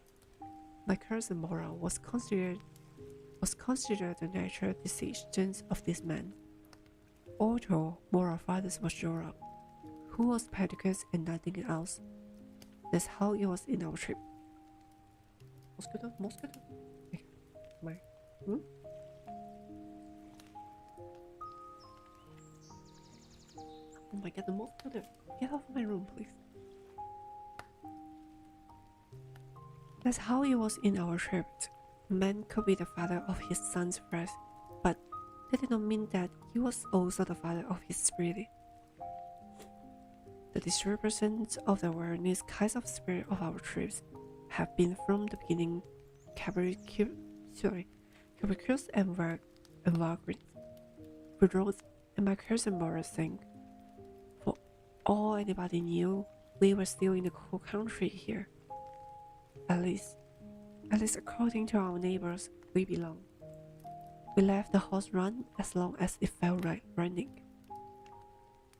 [SPEAKER 1] My cousin Mora was considered the natural decisions of this man. Although Mora's father was Jora, who was pedicures and nothing else. That's how it was in our trip. Mosquito? Okay. Oh my god, the mosquito. Get out of my room, please. That's how it was in our trip. A man could be the father of his son's flesh, but that did not mean that he was also the father of his spirit. The distributions of the awareness kinds of spirit of our trips have been from the beginning capricious and vagrant. We rode, and my cousin Morris sang. For all anybody knew, we were still in the cool country here. At least according to our neighbors, we belong. We let the horse run as long as it felt right running.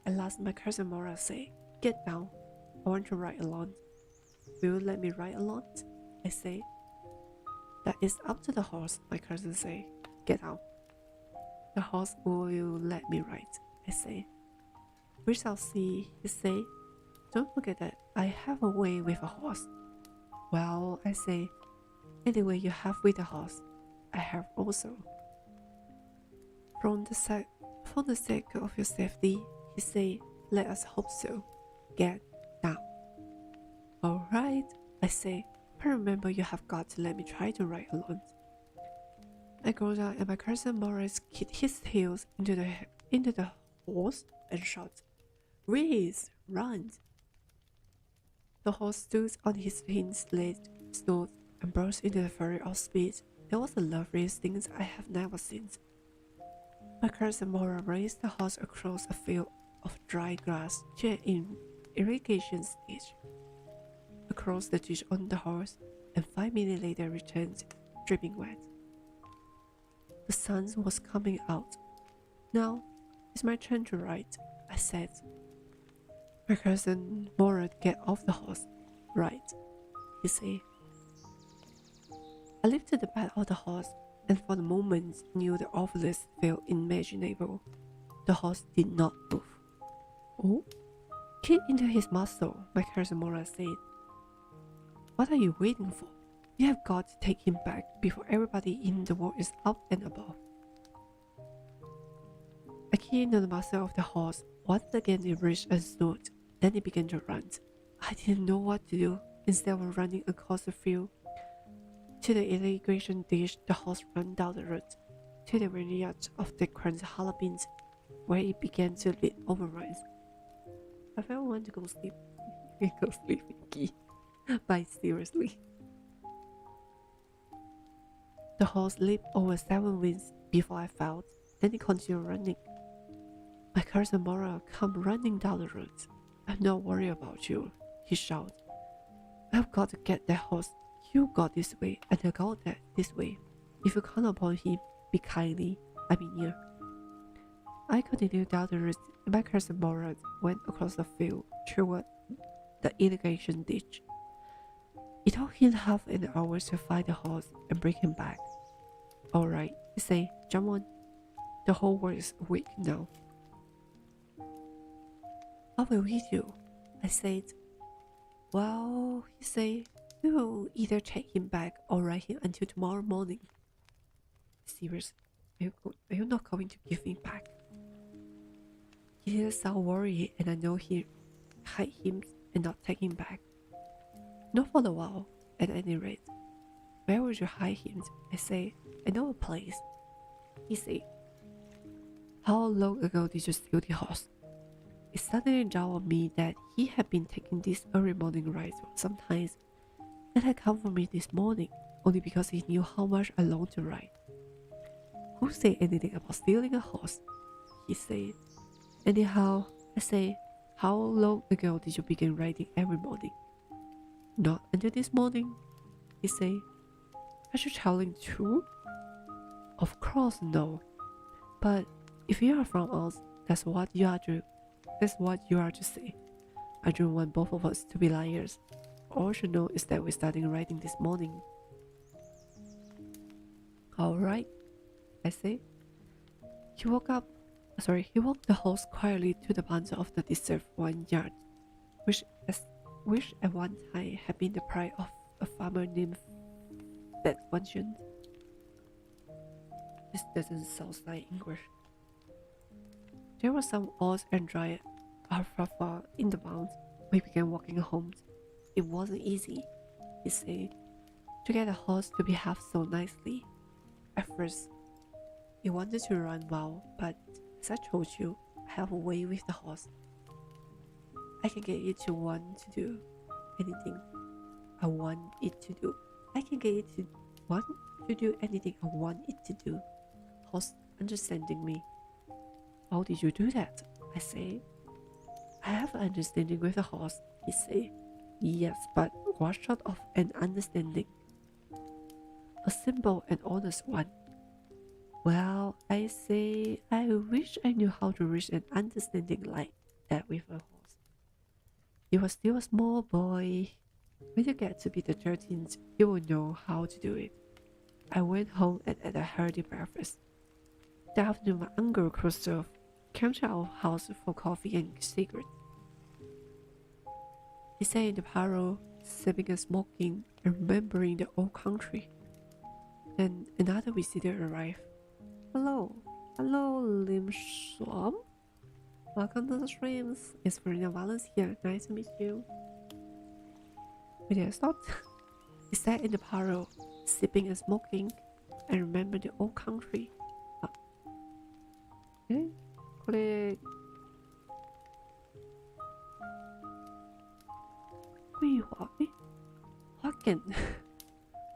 [SPEAKER 1] At last my cousin Mora said, "Get down, I want to ride alone." "Will you let me ride alone?" I say. "That is up to the horse," my cousin say. "Get down." "The horse will let me ride," I say. "We shall see," he say. "Don't forget that I have a way with a horse." "Well," I say, "any way you have with a horse, I have also." For the sake of your safety," he say, "let us hope so. Get down." "All right," I say, "but remember you have got to let me try to ride alone." I go down and my cousin Morris kicked his heels into the horse and shouted, "Race, run!" The horse stood on his hind legs, snorted, and burst into the fury of speed. That was the loveliest thing I have never seen. My cousin Mora raced the horse across a field of dry grass to an irrigation ditch. Across the ditch on the horse, and 5 minutes later returned, dripping wet. The sun was coming out. "Now it's my turn to ride," I said. My cousin Mora get off the horse. "Right," he said. I lifted the back of the horse, and for the moment knew the awfulest feel imaginable. The horse did not move. "Oh, kick into his muscle," my cousin Mora said. "What are you waiting for? You have got to take him back before everybody in the world is up and above." I kicked into the muscle of the horse. Once again it reached and snorted. Then it began to run. I didn't know what to do. Instead of running across the field to the irrigation ditch, the horse ran down the road to the vineyard of the Crown's Jalapins, where it began to lead over rice. I felt want to go sleep. Go sleep, Vicky. But seriously. The horse leaped over 7 wings before I fell. Then it continued running. My cousin Mora come running down the road. "I'm not worried about you," he shouted. "I've got to get that horse. You go this way, and I go this way. If you count upon him, be kindly, I be near." I continued down the road, and my cousin Mora went across the field toward the irrigation ditch. It took him half an hour to find the horse and bring him back. "All right," he said, "jump on. The whole world is awake now." "What will we do?" I said. "Well," he said, "we will either take him back or ride him until tomorrow morning." "Seriously, are you not going to give him back?" He didn't sound worried, and I know he hide him and not take him back. Not for a while, at any rate. Where would you hide him? I say, I know a place. He said, how long ago did you steal the horse? It suddenly dawned on me that he had been taking these early morning rides sometimes, and had come for me this morning only because he knew how much I longed to ride. Who said anything about stealing a horse? He said. Anyhow, I say, how long ago did you begin riding every morning? Not until this morning, he said. Are you telling the truth? Of course no. But if you are from us, that's what you are to say. I don't want both of us to be liars. All you know is that we started riding this morning. Alright, I say. He walked the horse quietly to the bounds of the deserved 1 yard, which at one time had been the pride of a farmer named Bedtime. This doesn't sound like English. There was some oats and dry alfalfa in the bounds. We began walking home. It wasn't easy, he said, to get the horse to behave so nicely. At first, he wanted to run well, but as I told you, I have a way with the horse. I can get it to want to do anything I want it to do. I can get it to want to do anything I want it to do. Horse understanding me. How did you do that? I say. I have an understanding with the horse, he say. Yes, but what sort of an understanding? A simple and honest one. Well, I say, I wish I knew how to reach an understanding like that with a horse. You are still a small boy. When you get to be the 13th, you will know how to do it. I went home and ate a hearty breakfast. The afternoon, my uncle Christophe came to our house for coffee and cigarettes. He sat in the parlor, sipping and smoking and remembering the old country. Then another visitor arrived. Hello, Lim Shuam. Welcome to the streams. It's Feronia Valens here. Nice to meet you. We didn't stop. He sat in the parlor, sipping and smoking, and remembered the old country. これ桂花花県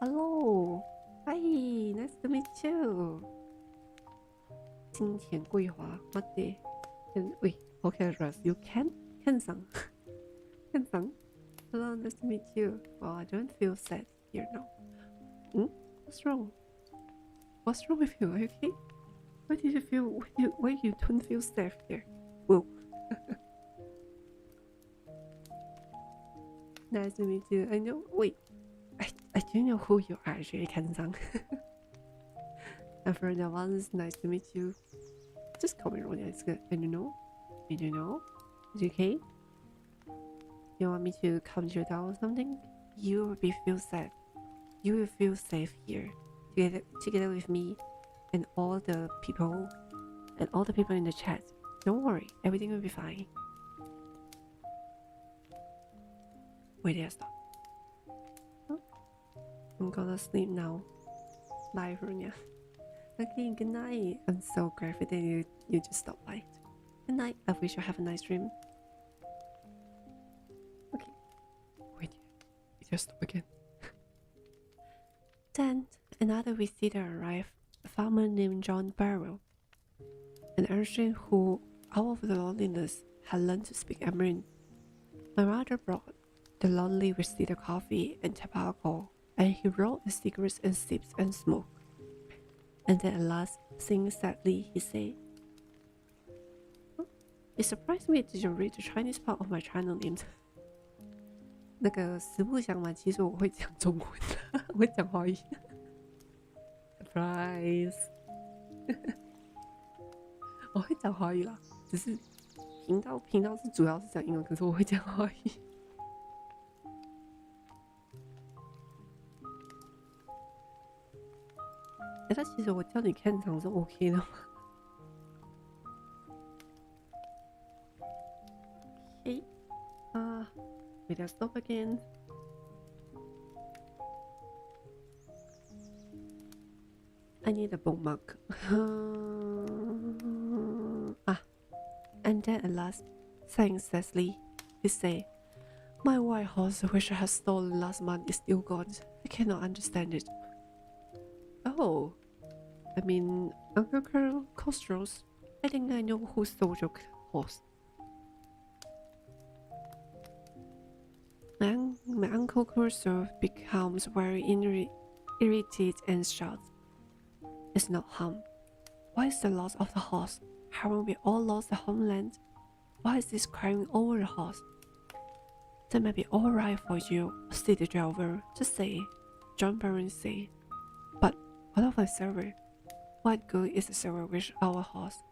[SPEAKER 1] Hello, hi, nice to meet you. 金田桂花待ってwait, okay, address you Kenさん Ken さん Hello, nice to meet you. Well, I don't feel sad here now. What's wrong? What's wrong with you? Are you okay? Why did you feel? Why you don't feel safe here? Whoa. Nice to meet you. I know. Wait, I don't know who you are actually, Ken-san. I'm Feronia Valens. Nice to meet you. Just call me Ronia. It's good. I don't know. Is it okay? You want me to calm you down or something? You will feel sad. You will feel safe here, together with me and all the people in the chat. Don't worry, everything will be fine. Wait, there, stop. I'm gonna sleep now. Bye, Feronia. Okay, good night. I'm so grateful that you just stopped by. Good night. I wish you have a nice dream. Okay. Wait, it just stopped again. Then another visitor arrived, a farmer named John Barrow, an urchin who, out of the loneliness, had learned to speak Mandarin. My mother brought the lonely visitor coffee and tobacco, and he rolled the cigarettes and sipped and smoked. And then at last, saying sadly, he said, It surprised me that you read the Chinese part of my channel names. 那个实不相瞒，其实我会讲中文的，我会讲华语。Surprise！ 我会讲华语啦，只是频道是主要是讲英文，可是我会讲华语。那其实我叫你看场是 OK 的吗？ Okay. Will I stop again? I need a bookmark. And then at last, thanks, Cecily, he said, my white horse which I had stolen last month is still gone. I cannot understand it. Oh, I mean, Uncle Colonel Costros. I think I know who stole your horse. My Uncle Costros becomes very irritated and shouts, it's not him. Why is the loss of the horse? Haven't we all lost the homeland? Why is this crying over the horse? That might be alright for you, said the driver, just say, John Baron said. But what of my server? What good is a server with our horse?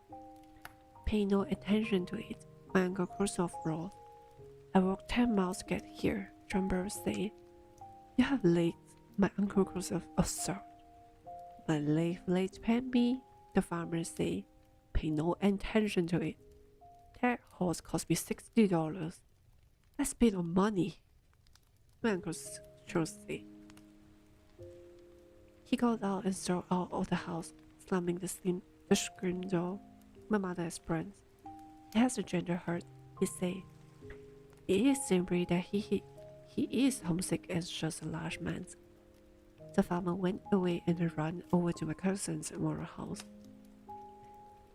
[SPEAKER 1] Pay no attention to it, my Uncle Khrushchev roared. I walked 10 miles to get here, John Baron said. You have late, my Uncle Khrushchev observed. But late can be, the farmer said. Pay no attention to it. That horse cost me $60. That's a bit of money, my Uncle Khrushchev said. He got out and strode out of the house, slamming the screen door. My mother explained. He has a gentle heart, he said. It is simply that he is homesick and just a large man. The farmer went away and ran over to my cousin's moral house.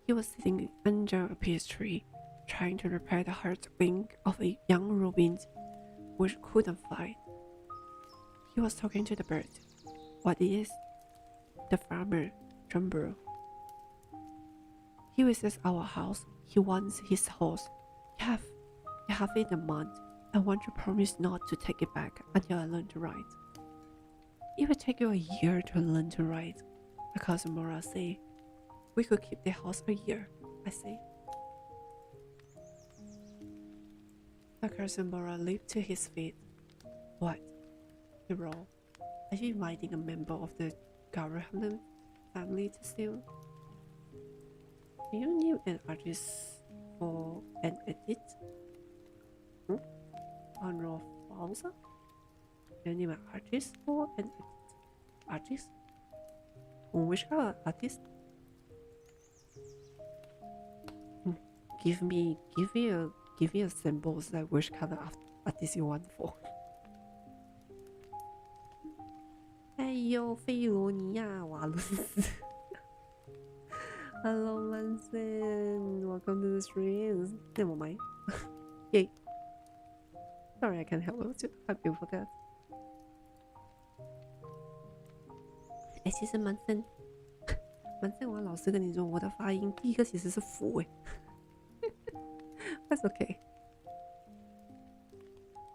[SPEAKER 1] He was sitting under a peach tree, trying to repair the hurt wing of a young robin, which couldn't fly. He was talking to the bird. What is? The farmer, Jumbo. He visits our house. He wants his horse. You have it a month. I want you to promise not to take it back until I learn to ride. It will take you a year to learn to ride, my cousin Mora said. We could keep the horse a year, I say. My cousin Mora leaped to his feet. What? He roared. Are you inviting a member of the Garaham family to steal? Do you need an artist for an edit? Honor of Falsa? Do you need an artist for an edit? Artist? Which kind of artist? Give me a symbol like which kind of artist you want for. 哎呦，费罗尼亚瓦伦斯 Hello, Manson. Welcome to the streams. Never mind. Yay. Sorry, I can't help it. I feel forgot. 哎，其实Manson，我老师跟你说，我的发音第一个其实是福哎。That's okay.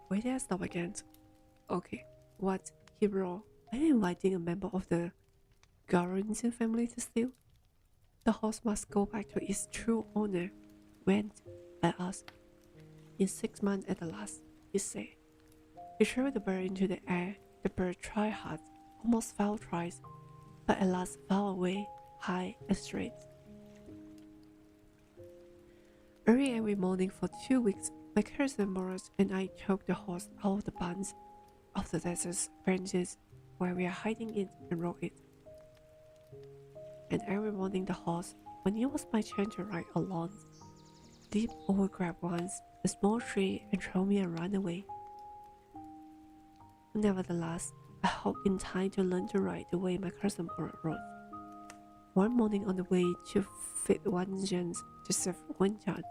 [SPEAKER 1] Where did I stop again? Okay. What? Hero? Are you inviting a member of the Garrington family to steal? The horse must go back to its true owner. When? I asked. In 6 months at the last, he said. He threw the bird into the air. The bird tried hard, almost fell twice, but at last fell away, high and straight. Early every morning for 2 weeks, my cousin Morris and I took the horse out of the bunds of the desert branches where we are hiding it and rode it. And every morning the horse, when it was my turn to ride along, leaped over grabbed once a small tree and threw me and ran away. Nevertheless, I hoped in time to learn to ride the way my cousin rode. One morning on the way to feed one gens to serve Winchard,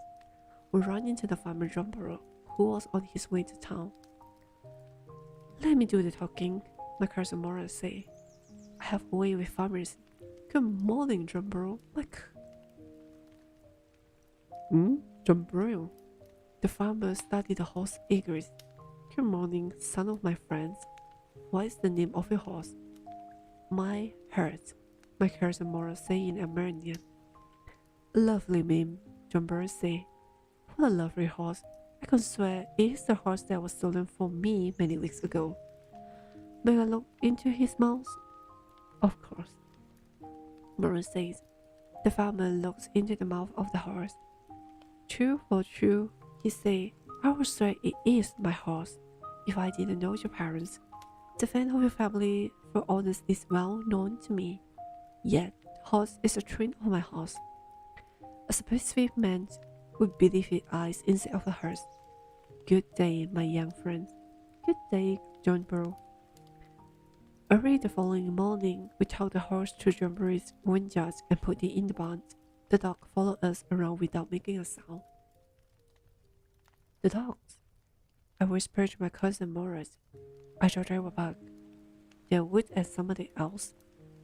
[SPEAKER 1] we ran into the farmer Jumbo, who was on his way to town. Let me do the talking, my cousin Morris said. I have a way with farmers. Good morning, Jumbo. Jumbo. The farmer studied the horse eagerly. Good morning, son of my friends. What is the name of your horse? My Heart, my cousin Morris said in Armenian. Lovely name, Jumbo said. What a lovely horse. I can swear it is the horse that was stolen from me many weeks ago. May I look into his mouth? Of course. Morris says. The farmer looks into the mouth of the horse. True for true, he said. I would say it is my horse if I didn't know your parents. The fame of your family for honors is well known to me. Yet, horse is a twin of my horse. A specific man with beady eyes instead of a hearse. Good day, my young friend. Good day, John Burrow. Early the following morning, we took the horse to John Burrow's vineyard and put it in the barn. The dog followed us around without making a sound. The dogs, I whispered to my cousin Morris. I shall drive back. There would add somebody else.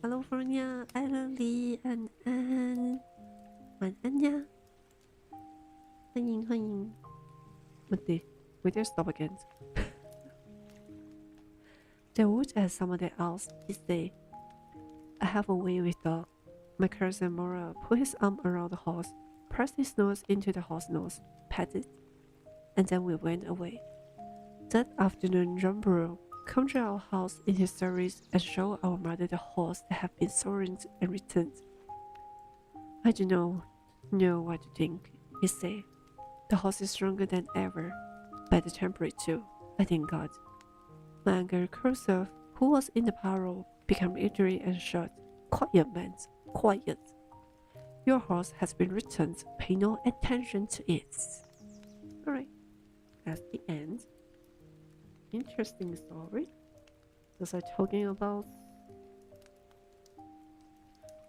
[SPEAKER 1] Hello, Feronia, Emily, and Anne. 晚安呀，欢迎欢迎。What the? We just stop again. There would add somebody else, he said. I have a way with dog. My cousin Mora put his arm around the horse, pressed his nose into the horse's nose, patted, and then we went away. That afternoon, John Burrow came to our house in his service and showed our mother the horse that had been sold and returned. I do not know what to think, he said. The horse is stronger than ever. By the temperature, I thank God. My uncle Kursev, who was in the parlor, became irritated and shouted, Quiet, man, quiet. Your horse has been returned. Pay no attention to it. Alright, that's the end. Interesting story. Was I talking about?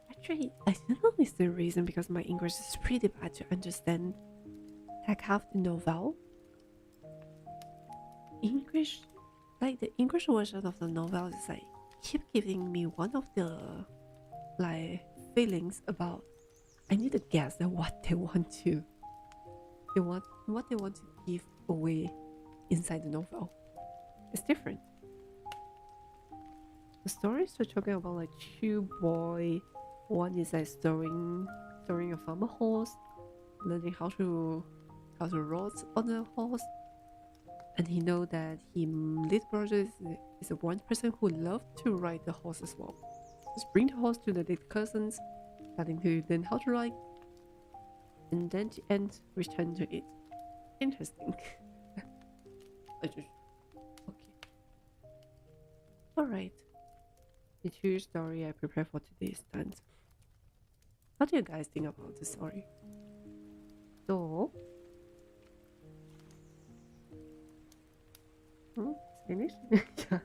[SPEAKER 1] Actually, I don't know if the reason because my English is pretty bad to understand that half the novel. English, like the English version of the novel is like keep giving me one of the like feelings about. I need to guess at what they want to give away inside the novel. It's different. The stories are talking about like two boys. One is like storing a farmer horse, learning how to ride on the horse, and he know that his little brother is the one person who loves to ride the horse as well. Just bring the horse to the little cousins, starting to learn how to ride, and then to end return to it. Interesting. Okay. Alright. The true story I prepared for today is done. What do you guys think about the story? So, it's finished? Yeah.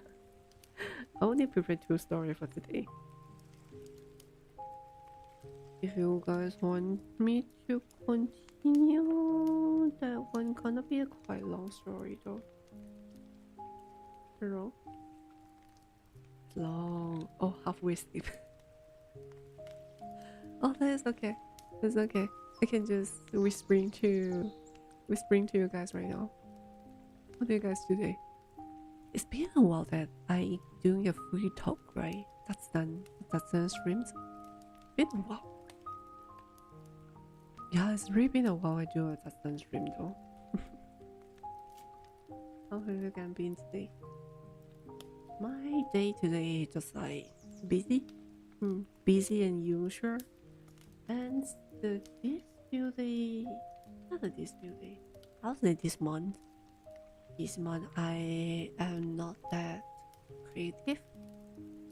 [SPEAKER 1] I only prepared 2 stories for today. If you guys want me to continue, that one gonna be a quite long story though. Hello? Long. Oh, halfway sleep. Oh, that is okay. That's okay. I can just whispering to you guys right now. What do you guys do today? It's been a while that I doing a free talk, right? That's done streams. Been a while. Yeah, it's really been a while I do a zatsudan stream though. How have you guys been today? My day today is just like busy. Busy and usual. And this due day, not this due day. I'll say this month. This month I am not that creative.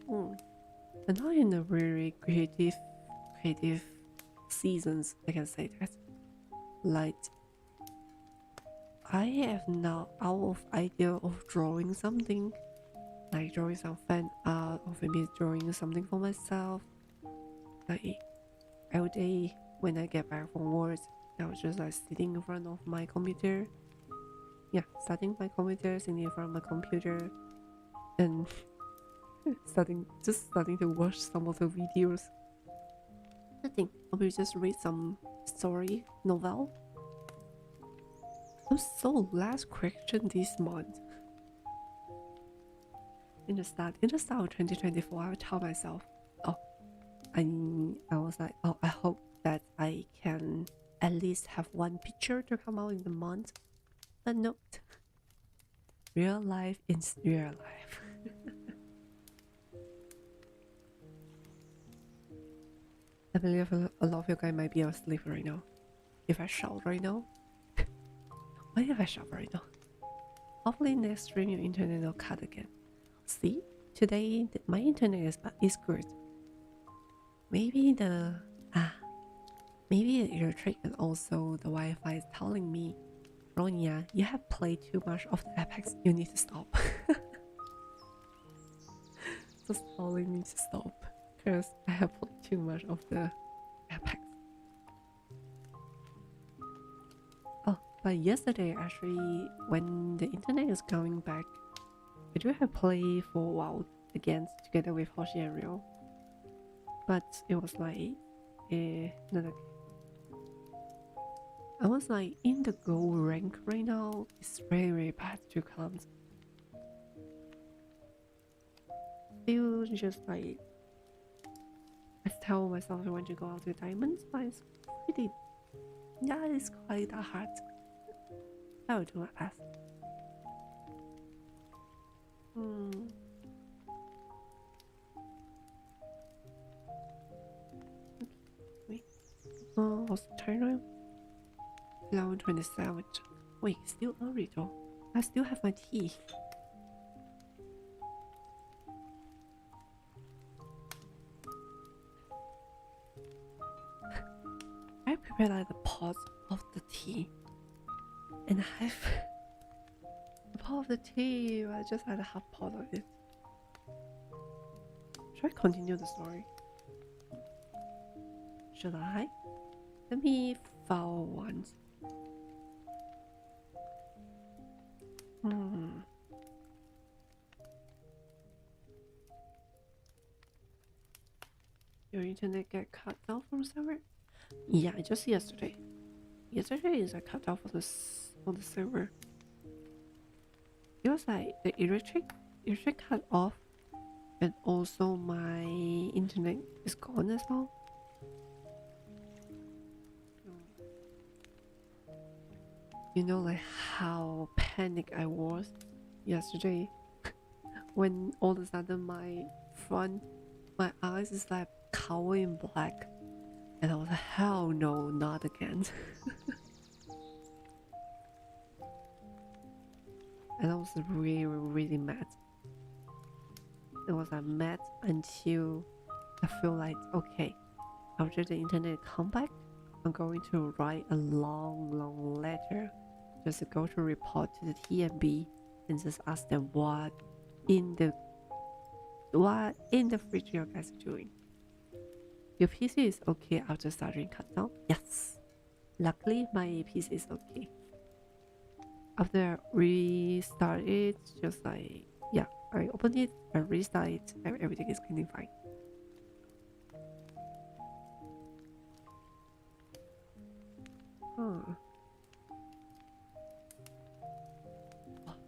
[SPEAKER 1] I'm not in a very creative seasons, I can say that. Like I have now out of idea of drawing something. Like drawing some fan art or maybe drawing something for myself. Like every day when I get back from work, I was just like sitting in front of my computer. Yeah, sitting in front of my computer and starting to watch some of the videos. Nothing. Maybe just read some story novel. I'm so last question this month. In the start of 2024, I would tell myself, I was like, I hope that I can at least have one picture to come out in the month. But nope. Real life is real life. I believe a lot of you guys might be asleep right now. If I shout right now, What if I shop right now? Hopefully next stream your internet will cut again. See, today my internet is good. Maybe maybe the electric and also the Wi-Fi is telling me, Feronia, you have played too much of the Apex. You need to stop. Just telling me to stop because I have played too much of the Apex. Oh, but yesterday actually, when the internet is coming back, I do have play for a while again together with Hoshi and Rio. But it was like, no. I was like in the gold rank right now. It's very, very bad to climb. Feel just like I tell myself I want to go out to diamonds, but it's pretty. Yeah, it's quite hard. I will do my best. Wait. What's the time? 11:27. Wait, still early though. I still have my tea. I prepared like the pot of the tea, and I have the pot of the tea. I just had a half pot of it. Should I continue the story? Should I? Let me follow once. Your internet get cut off from server? Yeah, just yesterday. Yesterday is a cut off for the server. It was like the electric cut off, and also my internet is gone as well. You know, like how panicked I was yesterday when all of a sudden my eyes is like covered in black, and I was like, hell no, not again. And I was really, really mad. It was like mad until I feel like, okay, after the internet come back, I'm going to write a long letter just to go to report to the TMB and just ask them what in the fridge you guys are doing. Your PC is okay after starting countdown? Yes. Luckily my PC is okay. After I restart it, just like, yeah, I open it, I restart it, and everything is cleaning fine. Oh,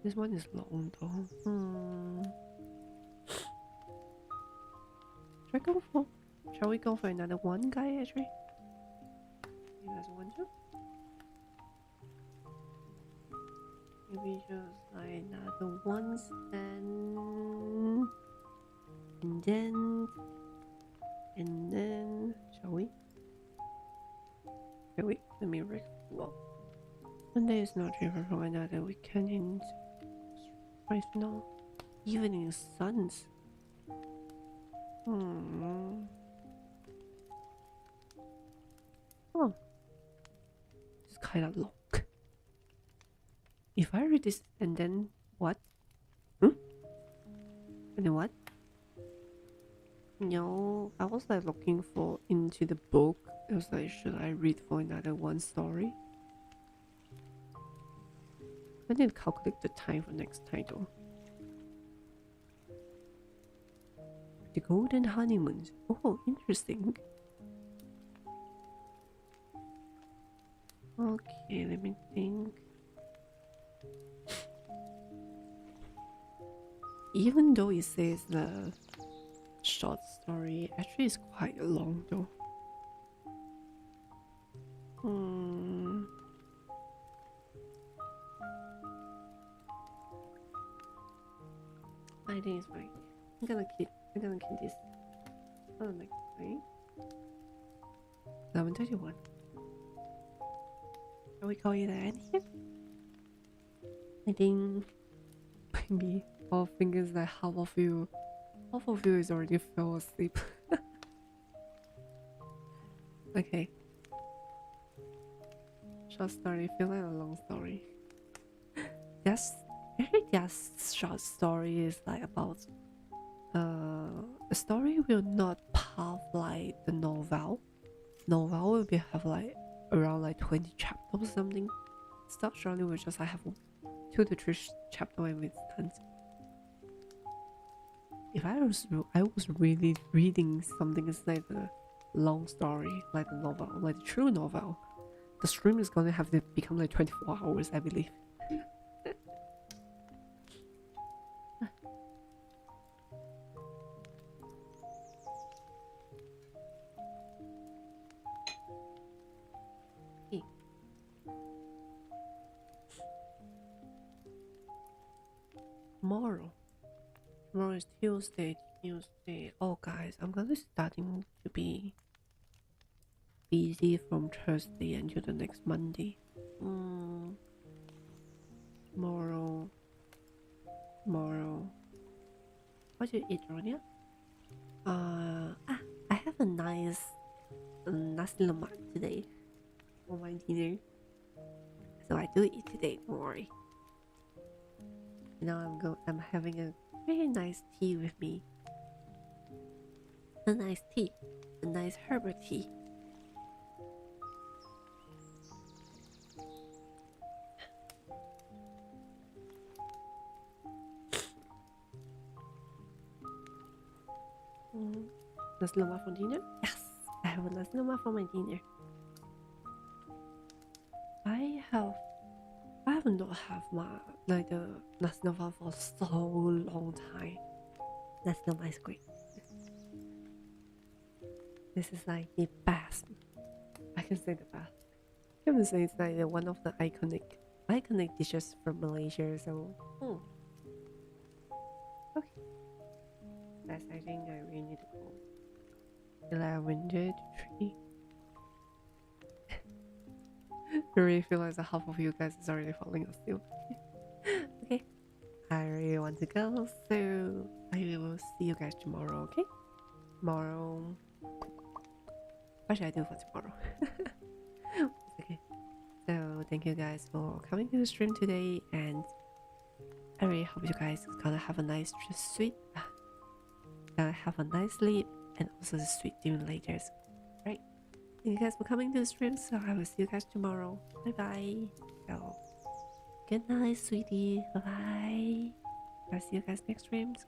[SPEAKER 1] this one is long though. Shall we go for another one guy actually? You guys want to? Maybe just like another one then, and then, shall we? Okay, wait, let me recall. Monday is not different from another weekend in right now. Evening suns. Oh, it's kind of long. If I read this and then what? And then what? No, I was like looking for into the book. I was like, should I read for another one story? I need to calculate the time for next title. The Golden Honeymoons. Oh, interesting. Okay, let me think. Even though it says the short story, actually is quite long though. I think it's fine. I'm gonna keep this. Oh, next time. 11:31. Shall we call it an end here? I think maybe our fingers like half of you is already fell asleep. Okay. Short story, feel like a long story. Just short story is like about the story will not path like the novel. Novel will be have like around like 20 chapters or something. Stuff surely will just like have 2 to 3 chapters and it's done. If I was really reading something it's like a long story, like a novel, like a true novel, the stream is gonna have to become like 24 hours, I believe. Hey. Tomorrow is Tuesday. Oh guys, I'm gonna starting to be busy from Thursday until the next Monday. Tomorrow. What do you eat, Ronia? I have a nice nasi lemak today for my dinner. So I do eat today, don't worry. Now I'm having a very nice tea with me. A nice tea. A nice herbal tea. Nasi lemak for dinner? Yes, I have a nasi lemak for my dinner. I have not have my like the nasi lemak for so long time. Nasi lemak is great. This is like the best. I can say the best. I can say it's like one of the iconic dishes from Malaysia. So, okay. Guys, I think I really need to go. 11:03. I really feel like the half of you guys is already falling asleep. Okay, I really want to go, so I will see you guys tomorrow. Okay, tomorrow. What should I do for tomorrow? Okay. So thank you guys for coming to the stream today, and I really hope you guys gonna have a nice sleep, and also sweet dinner later. Right? Thank you guys for coming to the stream. So I will see you guys tomorrow. Bye bye. So good night, sweetie. Bye bye. I'll see you guys next streams.